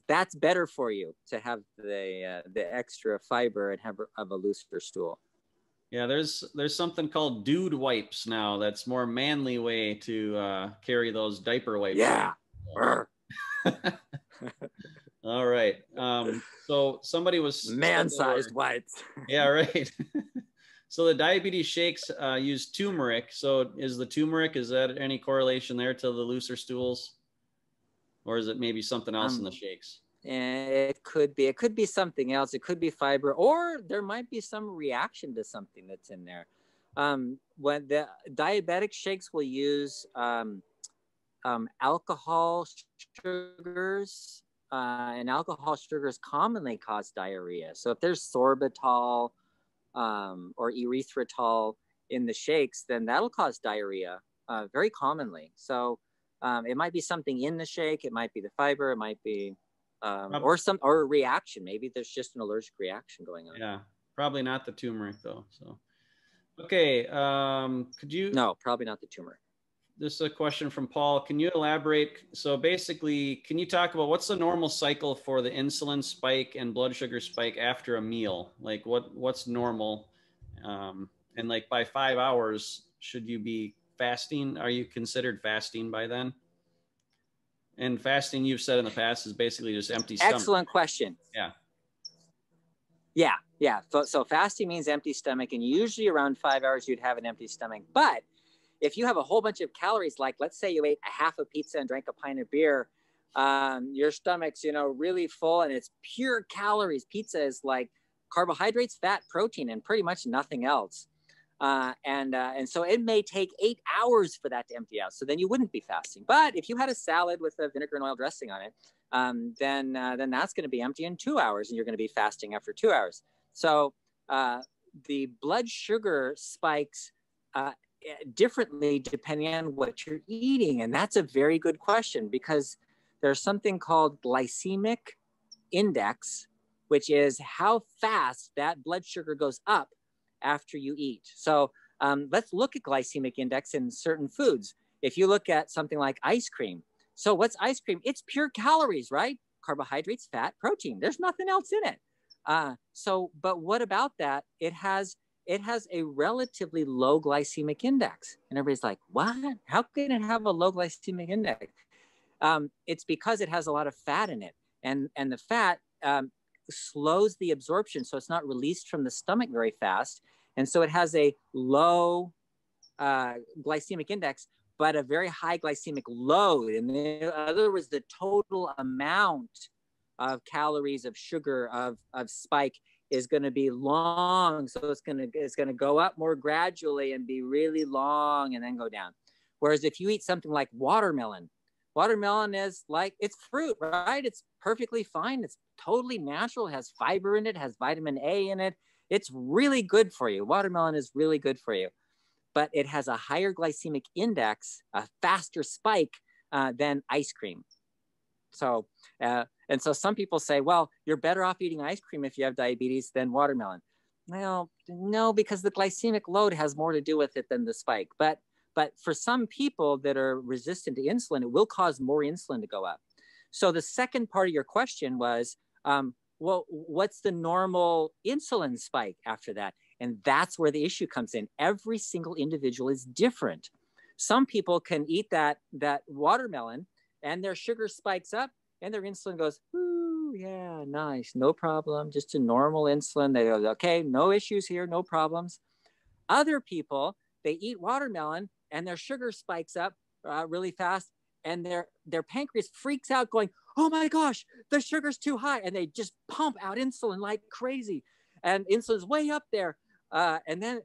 that's better for you to have the extra fiber and have a looser stool." Yeah, there's something called dude wipes now. That's more manly way to carry those diaper wipes. Yeah. All right. So somebody was man-sized wipes. Yeah, right. So the diabetes shakes use turmeric. So is the turmeric, is that any correlation there to the looser stools? or is it maybe something else in the shakes? It could be something else. It could be fiber, or there might be some reaction to something that's in there. When the diabetic shakes will use alcohol sugars, and alcohol sugars commonly cause diarrhea. So if there's sorbitol or erythritol in the shakes, then that'll cause diarrhea very commonly. So it might be something in the shake. It might be the fiber. It might be or a reaction. Maybe there's just an allergic reaction going on. Yeah, probably not the turmeric though. So, okay, could you? No, probably not the turmeric. This is a question from Paul. Can you elaborate? So basically, can you talk about what's the normal cycle for the insulin spike and blood sugar spike after a meal? Like what's normal? And like by 5 hours, should you be fasting? Are you considered fasting by then? And fasting, you've said in the past, is basically just empty stomach. Excellent question. Yeah. So fasting means empty stomach, and usually around 5 hours, you'd have an empty stomach. But if you have a whole bunch of calories, like let's say you ate a half a pizza and drank a pint of beer, your stomach's, really full and it's pure calories. Pizza is like carbohydrates, fat, protein, and pretty much nothing else. And so it may take 8 hours for that to empty out. So then you wouldn't be fasting. But if you had a salad with a vinegar and oil dressing on it, then that's going to be empty in 2 hours, and you're going to be fasting after 2 hours. So the blood sugar spikes differently depending on what you're eating. And that's a very good question, because there's something called glycemic index, which is how fast that blood sugar goes up after you eat. So let's look at glycemic index in certain foods. If you look at something like ice cream. So what's ice cream? It's pure calories, right? Carbohydrates, fat, protein. There's nothing else in it. But what about that? It has a relatively low glycemic index. And everybody's like, what? How can it have a low glycemic index? It's because it has a lot of fat in it. And the fat slows the absorption, so it's not released from the stomach very fast. And so it has a low glycemic index, but a very high glycemic load. In other words, the total amount of calories, of sugar, of spike is going to be long. So it's going to go up more gradually and be really long and then go down. Whereas if you eat something like watermelon is like, it's fruit, right? It's perfectly fine. It's totally natural. It has fiber in it, has vitamin A in it. It's really good for you. Watermelon is really good for you, but it has a higher glycemic index, a faster spike than ice cream. So, and so some people say, well, you're better off eating ice cream if you have diabetes than watermelon. Well, no, because the glycemic load has more to do with it than the spike. But for some people that are resistant to insulin, it will cause more insulin to go up. So the second part of your question was, well, what's the normal insulin spike after that? And that's where the issue comes in. Every single individual is different. Some people can eat that watermelon and their sugar spikes up and their insulin goes, ooh, yeah, nice, no problem, just a normal insulin. They go, okay, no issues here, no problems. Other people, they eat watermelon and their sugar spikes up really fast, and their pancreas freaks out going, oh my gosh, the sugar's too high. And they just pump out insulin like crazy. And insulin's way up there. And then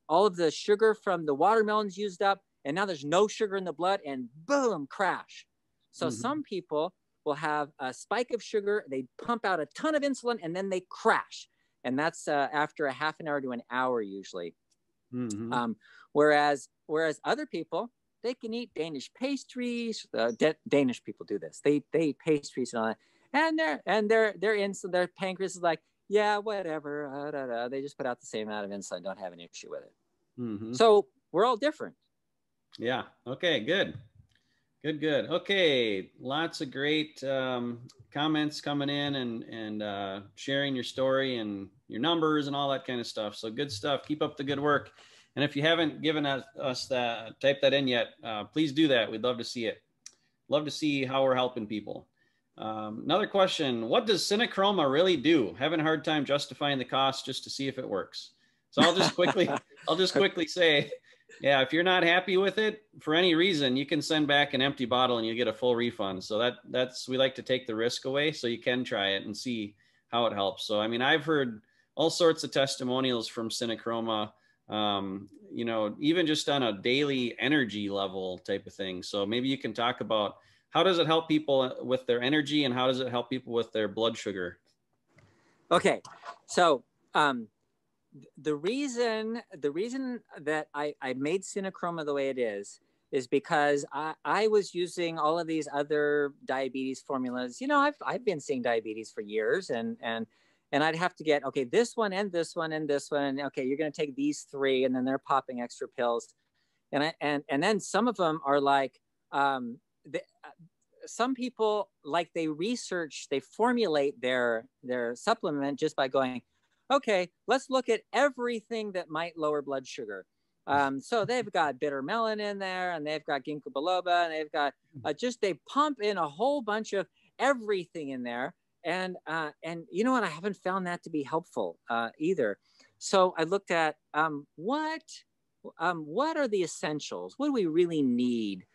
all of the sugar from the watermelon's used up, and now there's no sugar in the blood, and boom, crash. So some people will have a spike of sugar, they pump out a ton of insulin, and then they crash. And that's after a half an hour to an hour usually. Whereas other people, they can eat Danish pastries. Danish people do this. They eat pastries and all that, and their insulin, their pancreas is like, yeah, whatever. They just put out the same amount of insulin, don't have an issue with it. So we're all different. Yeah. Okay. Good. Okay. Lots of great comments coming in and sharing your story and your numbers and all that kind of stuff. So good stuff. Keep up the good work. And if you haven't given us that, type that in yet, please do that. We'd love to see it. Love to see how we're helping people. Another question: what does CinnaChroma really do? Having a hard time justifying the cost just to see if it works. So I'll just quickly say Yeah, if you're not happy with it for any reason, you can send back an empty bottle and you get a full refund. So that's we like to take the risk away, so you can try it and see how it helps. So I mean, I've heard all sorts of testimonials from CinnaChroma, you know, even just on a daily energy level type of thing. So maybe you can talk about how does it help people with their energy and how does it help people with their blood sugar? Okay, so the reason that I made CinnaChroma the way it is because I was using all of these other diabetes formulas. You know, I've been seeing diabetes for years, and I'd have to get, okay, this one and this one and this one. Okay, you're going to take these three, and then they're popping extra pills, and then some of them are like, some people, like, they formulate their supplement just by going, okay, let's look at everything that might lower blood sugar. So they've got BitterMelon in there, and they've got ginkgo biloba, and they've got they pump in a whole bunch of everything in there. And you know what? I haven't found that to be helpful either. So I looked at what are the essentials? What do we really need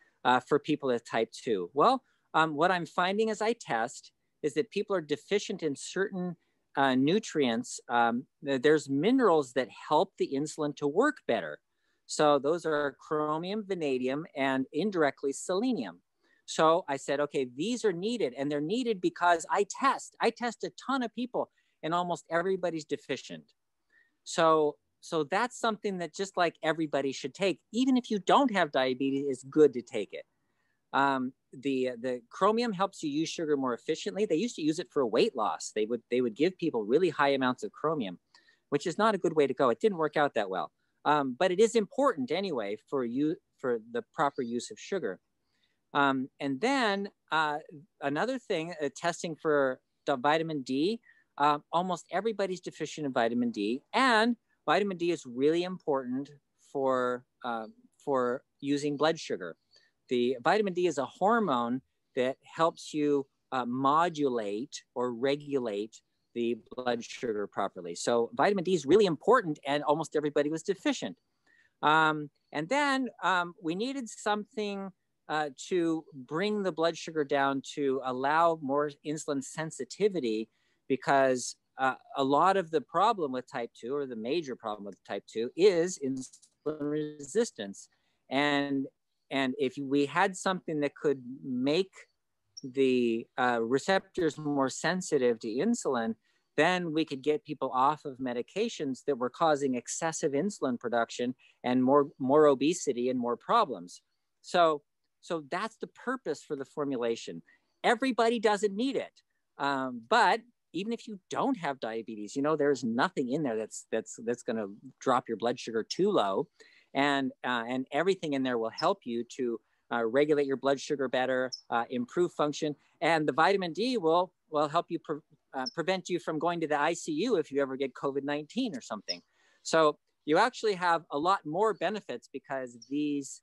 for people with type 2? Well, what I'm finding as I test is that people are deficient in certain nutrients. There's minerals that help the insulin to work better. So those are chromium, vanadium, and indirectly selenium. So I said, okay, these are needed, and they're needed because I test a ton of people, and almost everybody's deficient. So that's something that just like everybody should take. Even if you don't have diabetes, it's good to take it. The chromium helps you use sugar more efficiently. They used to use it for weight loss. They would give people really high amounts of chromium, which is not a good way to go. It didn't work out that well, but it is important anyway for the proper use of sugar. And then another thing, testing for the vitamin D. Almost everybody's deficient in vitamin D, and vitamin D is really important for using blood sugar. The vitamin D is a hormone that helps you modulate or regulate the blood sugar properly. So vitamin D is really important, and almost everybody was deficient. And then we needed something to bring the blood sugar down to allow more insulin sensitivity, because a lot of the problem with type 2, or the major problem with type 2, is insulin resistance. And if we had something that could make the receptors more sensitive to insulin, then we could get people off of medications that were causing excessive insulin production and more obesity and more problems. So that's the purpose for the formulation. Everybody doesn't need it, but even if you don't have diabetes, you know, there's nothing in there that's going to drop your blood sugar too low. And everything in there will help you to regulate your blood sugar better, improve function, and the vitamin D will help you prevent you from going to the ICU if you ever get COVID-19 or something. So you actually have a lot more benefits, because these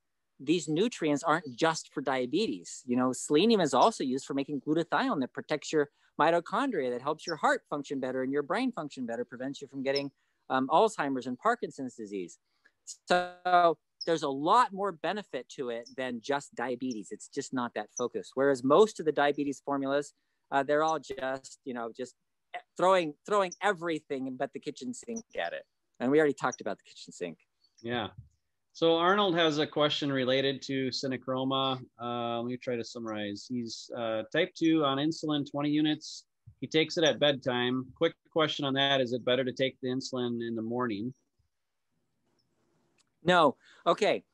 nutrients aren't just for diabetes. You know, selenium is also used for making glutathione that protects your mitochondria, that helps your heart function better and your brain function better, prevents you from getting Alzheimer's and Parkinson's disease. So there's a lot more benefit to it than just diabetes. It's just not that focused. Whereas most of the diabetes formulas, they're all just throwing everything but the kitchen sink at it. And we already talked about the kitchen sink. Yeah. So Arnold has a question related to CinnaChroma. Let me try to summarize. He's type 2 on insulin, 20 units. He takes it at bedtime. Quick question on that. Is it better to take the insulin in the morning? No. Okay.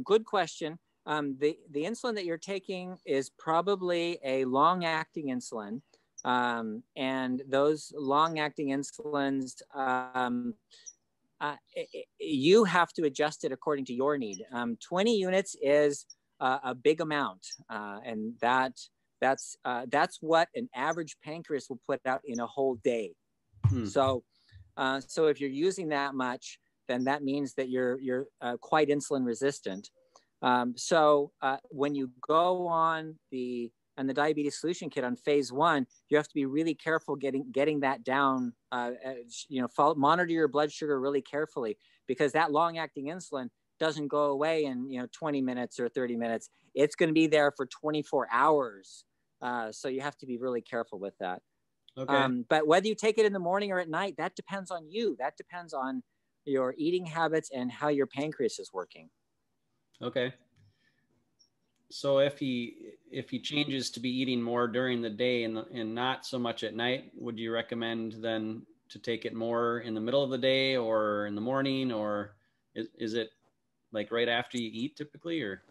Good question. The insulin that you're taking is probably a long-acting insulin. And those long-acting insulins, you have to adjust it according to your need. 20 units is a big amount. And that's what an average pancreas will put out in a whole day. So if you're using that much, then that means that you're quite insulin resistant. So when you go on the diabetes solution kit on phase 1, you have to be really careful getting that down. Monitor your blood sugar really carefully, because that long-acting insulin doesn't go away in 20 minutes or 30 minutes. It's going to be there for 24 hours. So you have to be really careful with that. Okay. But whether you take it in the morning or at night, that depends on you. That depends on your eating habits and how your pancreas is working. Okay. So if he changes to be eating more during the day and not so much at night, would you recommend then to take it more in the middle of the day or in the morning, or is it like right after you eat typically, or?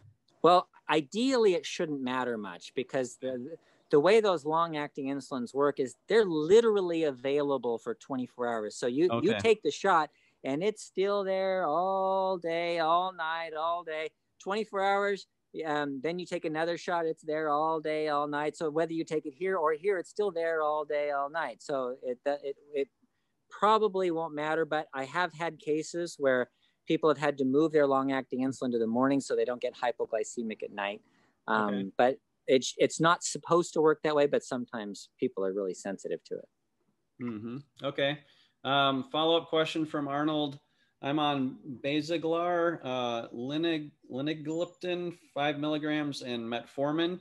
Well, ideally it shouldn't matter much, because the way those long-acting insulins work is they're literally available for 24 hours. So you take the shot and it's still there all day, all night, all day, 24 hours. Then you take another shot, it's there all day, all night. So whether you take it here or here, it's still there all day, all night. So it probably won't matter, but I have had cases where people have had to move their long-acting insulin to the morning so they don't get hypoglycemic at night. But it's not supposed to work that way, but sometimes people are really sensitive to it. Mm-hmm. Okay. Follow-up question from Arnold. I'm on Basaglar, linagliptin, 5 milligrams, and Metformin.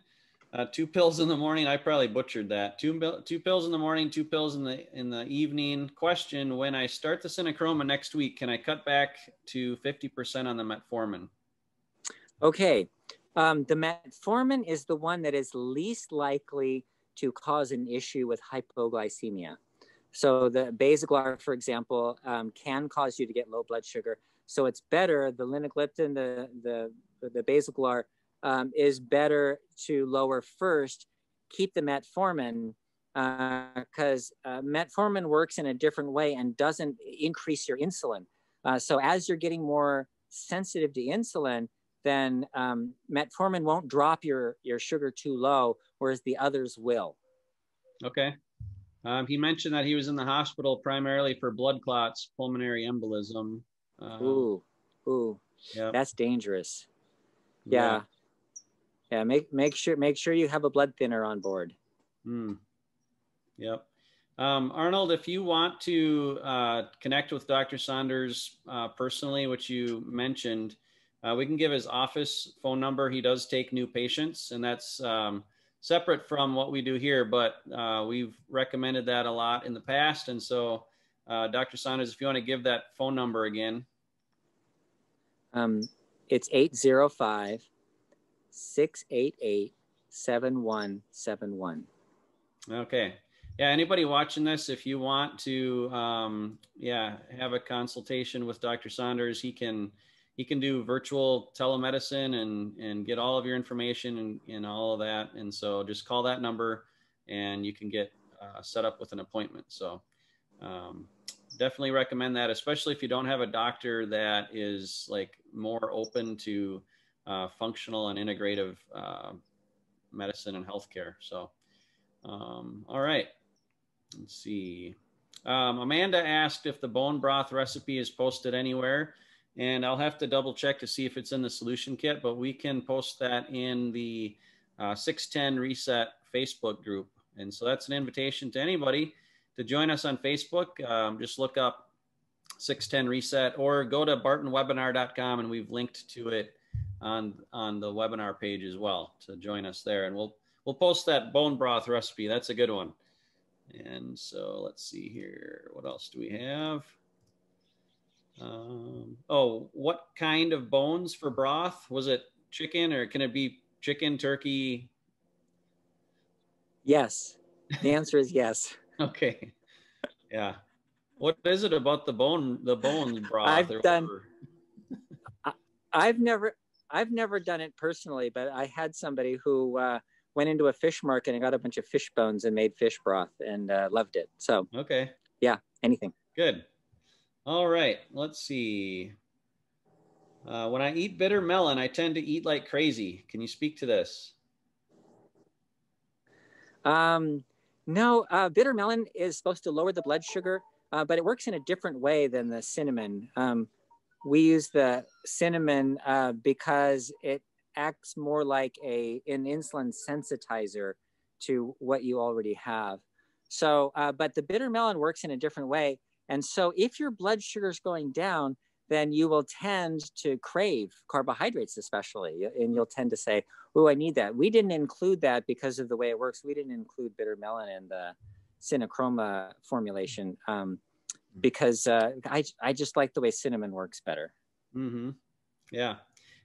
2 pills in the morning. I probably butchered that. Two pills in the morning, 2 pills in the evening. Question: when I start the CinnaChroma next week, can I cut back to 50% on the Metformin? Okay. The Metformin is the one that is least likely to cause an issue with hypoglycemia. So the Basaglar, for example, can cause you to get low blood sugar. So it's better, the linagliptin, the Basaglar, is better to lower first. Keep the Metformin, because Metformin works in a different way and doesn't increase your insulin. So as you're getting more sensitive to insulin, then Metformin won't drop your sugar too low, whereas the others will. Okay. He mentioned that he was in the hospital primarily for blood clots, pulmonary embolism. Ooh, yeah. That's dangerous. Yeah. Make sure you have a blood thinner on board. Yep. Arnold, if you want to connect with Dr. Saunders personally, which you mentioned, we can give his office phone number. He does take new patients, and that's separate from what we do here, but we've recommended that a lot in the past. And so, Dr. Saunders, if you want to give that phone number again. It's 805-688-7171. Okay. Yeah, anybody watching this, if you want to have a consultation with Dr. Saunders, he can do virtual telemedicine and get all of your information and all of that. And so just call that number and you can get set up with an appointment. So definitely recommend that, especially if you don't have a doctor that is like more open to functional and integrative medicine and healthcare. So, all right, let's see. Amanda asked if the bone broth recipe is posted anywhere. And I'll have to double check to see if it's in the solution kit, but we can post that in the 610 Reset Facebook group. And so that's an invitation to anybody to join us on Facebook. Just look up 610 Reset or go to bartonwebinar.com, and we've linked to it on the webinar page as well to join us there. And we'll post that bone broth recipe. That's a good one. And so let's see here. What else do we have? What kind of bones for broth? Was it chicken, or can it be chicken, turkey? Yes. The answer is yes. Okay. Yeah. What is it about the bones broth? I've never done it personally, but I had somebody who went into a fish market and got a bunch of fish bones and made fish broth and loved it. So, okay. Yeah, anything. Good. All right, let's see. When I eat BitterMelon, I tend to eat like crazy. Can you speak to this? No, BitterMelon is supposed to lower the blood sugar, but it works in a different way than the cinnamon. We use the cinnamon because it acts more like an insulin sensitizer to what you already have. So, but the BitterMelon works in a different way. And so if your blood sugar is going down, then you will tend to crave carbohydrates, especially, and you'll tend to say, oh, I need that. We didn't include that because of the way it works. We didn't include BitterMelon in the CinnaChroma formulation because I just like the way cinnamon works better. Mm-hmm. Yeah.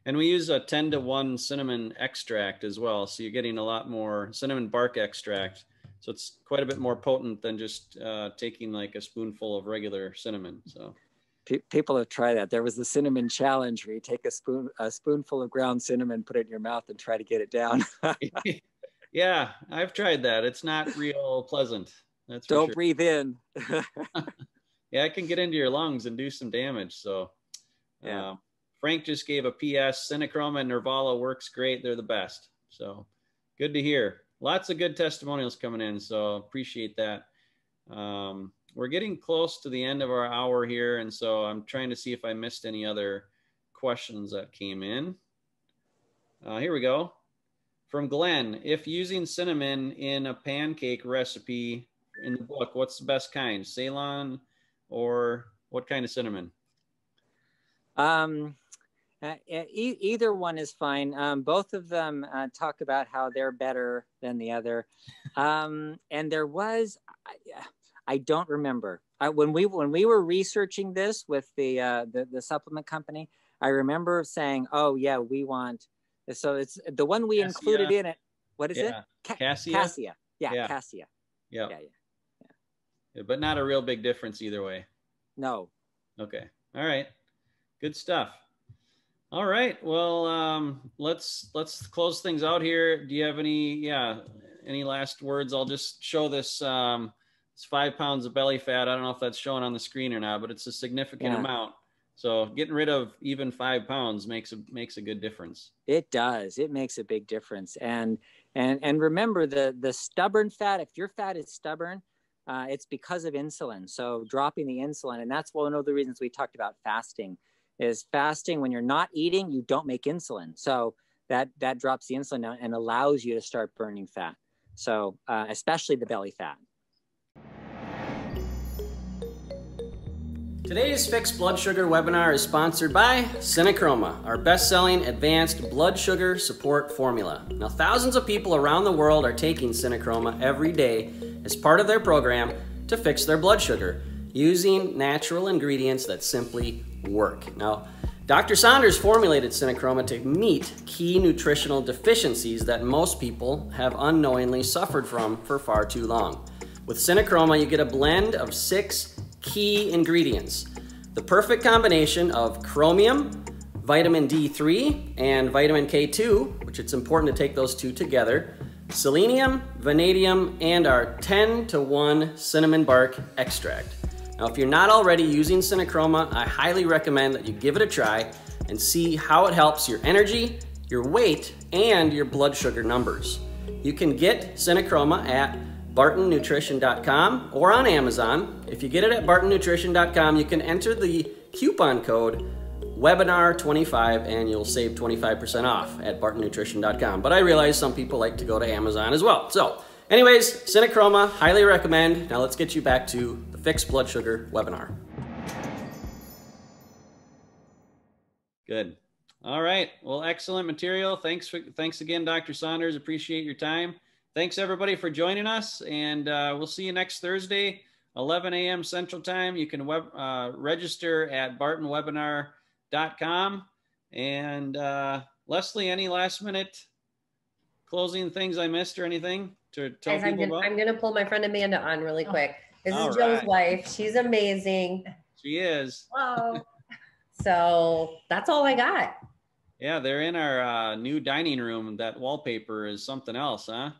And we use a 10-to-1 cinnamon extract as well. So you're getting a lot more cinnamon bark extract. So it's quite a bit more potent than just taking like a spoonful of regular cinnamon. So people have tried that. There was the cinnamon challenge where you take a spoonful of ground cinnamon, put it in your mouth and try to get it down. Yeah, I've tried that. It's not real pleasant. That's Don't for sure. breathe in. Yeah, it can get into your lungs and do some damage. So yeah. Frank just gave a PS. CinnaChroma and Nervala works great. They're the best. So good to hear. Lots of good testimonials coming in. So appreciate that. We're getting close to the end of our hour here. And so I'm trying to see if I missed any other questions that came in. Here we go. From Glenn, if using cinnamon in a pancake recipe in the book, what's the best kind? Ceylon or what kind of cinnamon? Either one is fine. Both of them talk about how they're better than the other. And there was, I don't remember. When we were researching this with the supplement company, I remember saying, "Oh yeah, we want." So it's the one we included in it. What is it? Cassia. Cassia. Yeah, Cassia. Yeah. But not a real big difference either way. No. Okay. All right. Good stuff. All right. Well, let's close things out here. Do you have any last words? I'll just show this. It's 5 pounds of belly fat. I don't know if that's showing on the screen or not, but it's a significant amount. So getting rid of even 5 pounds makes a good difference. It does. It makes a big difference. And remember the stubborn fat. If your fat is stubborn, it's because of insulin. So dropping the insulin, and that's one of the reasons we talked about fasting. Is fasting when you're not eating, you don't make insulin. So that drops the insulin and allows you to start burning fat. So especially the belly fat. Today's Fixed Blood Sugar webinar is sponsored by CinnaChroma, our best-selling advanced blood sugar support formula. Now, thousands of people around the world are taking CinnaChroma every day as part of their program to fix their blood sugar using natural ingredients that simply work. Now, Dr. Saunders formulated CinnaChroma to meet key nutritional deficiencies that most people have unknowingly suffered from for far too long. With CinnaChroma, you get a blend of 6 key ingredients. The perfect combination of chromium, vitamin D3, and vitamin K2, which it's important to take those two together, selenium, vanadium, and our 10-to-1 cinnamon bark extract. Now, if you're not already using CinnaChroma, I highly recommend that you give it a try and see how it helps your energy, your weight, and your blood sugar numbers. You can get CinnaChroma at bartonnutrition.com or on Amazon. If you get it at bartonnutrition.com, you can enter the coupon code webinar25 and you'll save 25% off at bartonnutrition.com. But I realize some people like to go to Amazon as well. So anyways, CinnaChroma, highly recommend. Now let's get you back to the Fixed Blood Sugar webinar. Good. All right. Well, excellent material. Thanks again, Dr. Saunders. Appreciate your time. Thanks everybody for joining us, and we'll see you next Thursday, 11 a.m. Central Time. You can register at bartonwebinar.com. And Leslie, any last minute closing things I missed or anything to tell people about? I'm going to pull my friend Amanda on really quick. This is Joe's wife. She's amazing. She is. Hello. So that's all I got. Yeah, they're in our new dining room. That wallpaper is something else, huh?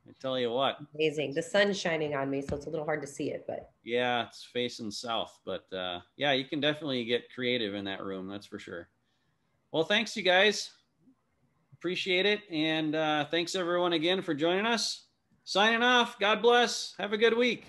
I tell you what. Amazing. The sun's shining on me, so it's a little hard to see it, but. Yeah, it's facing south, but yeah, you can definitely get creative in that room. That's for sure. Well, thanks you guys. Appreciate it. And thanks everyone again for joining us. Signing off. God bless. Have a good week.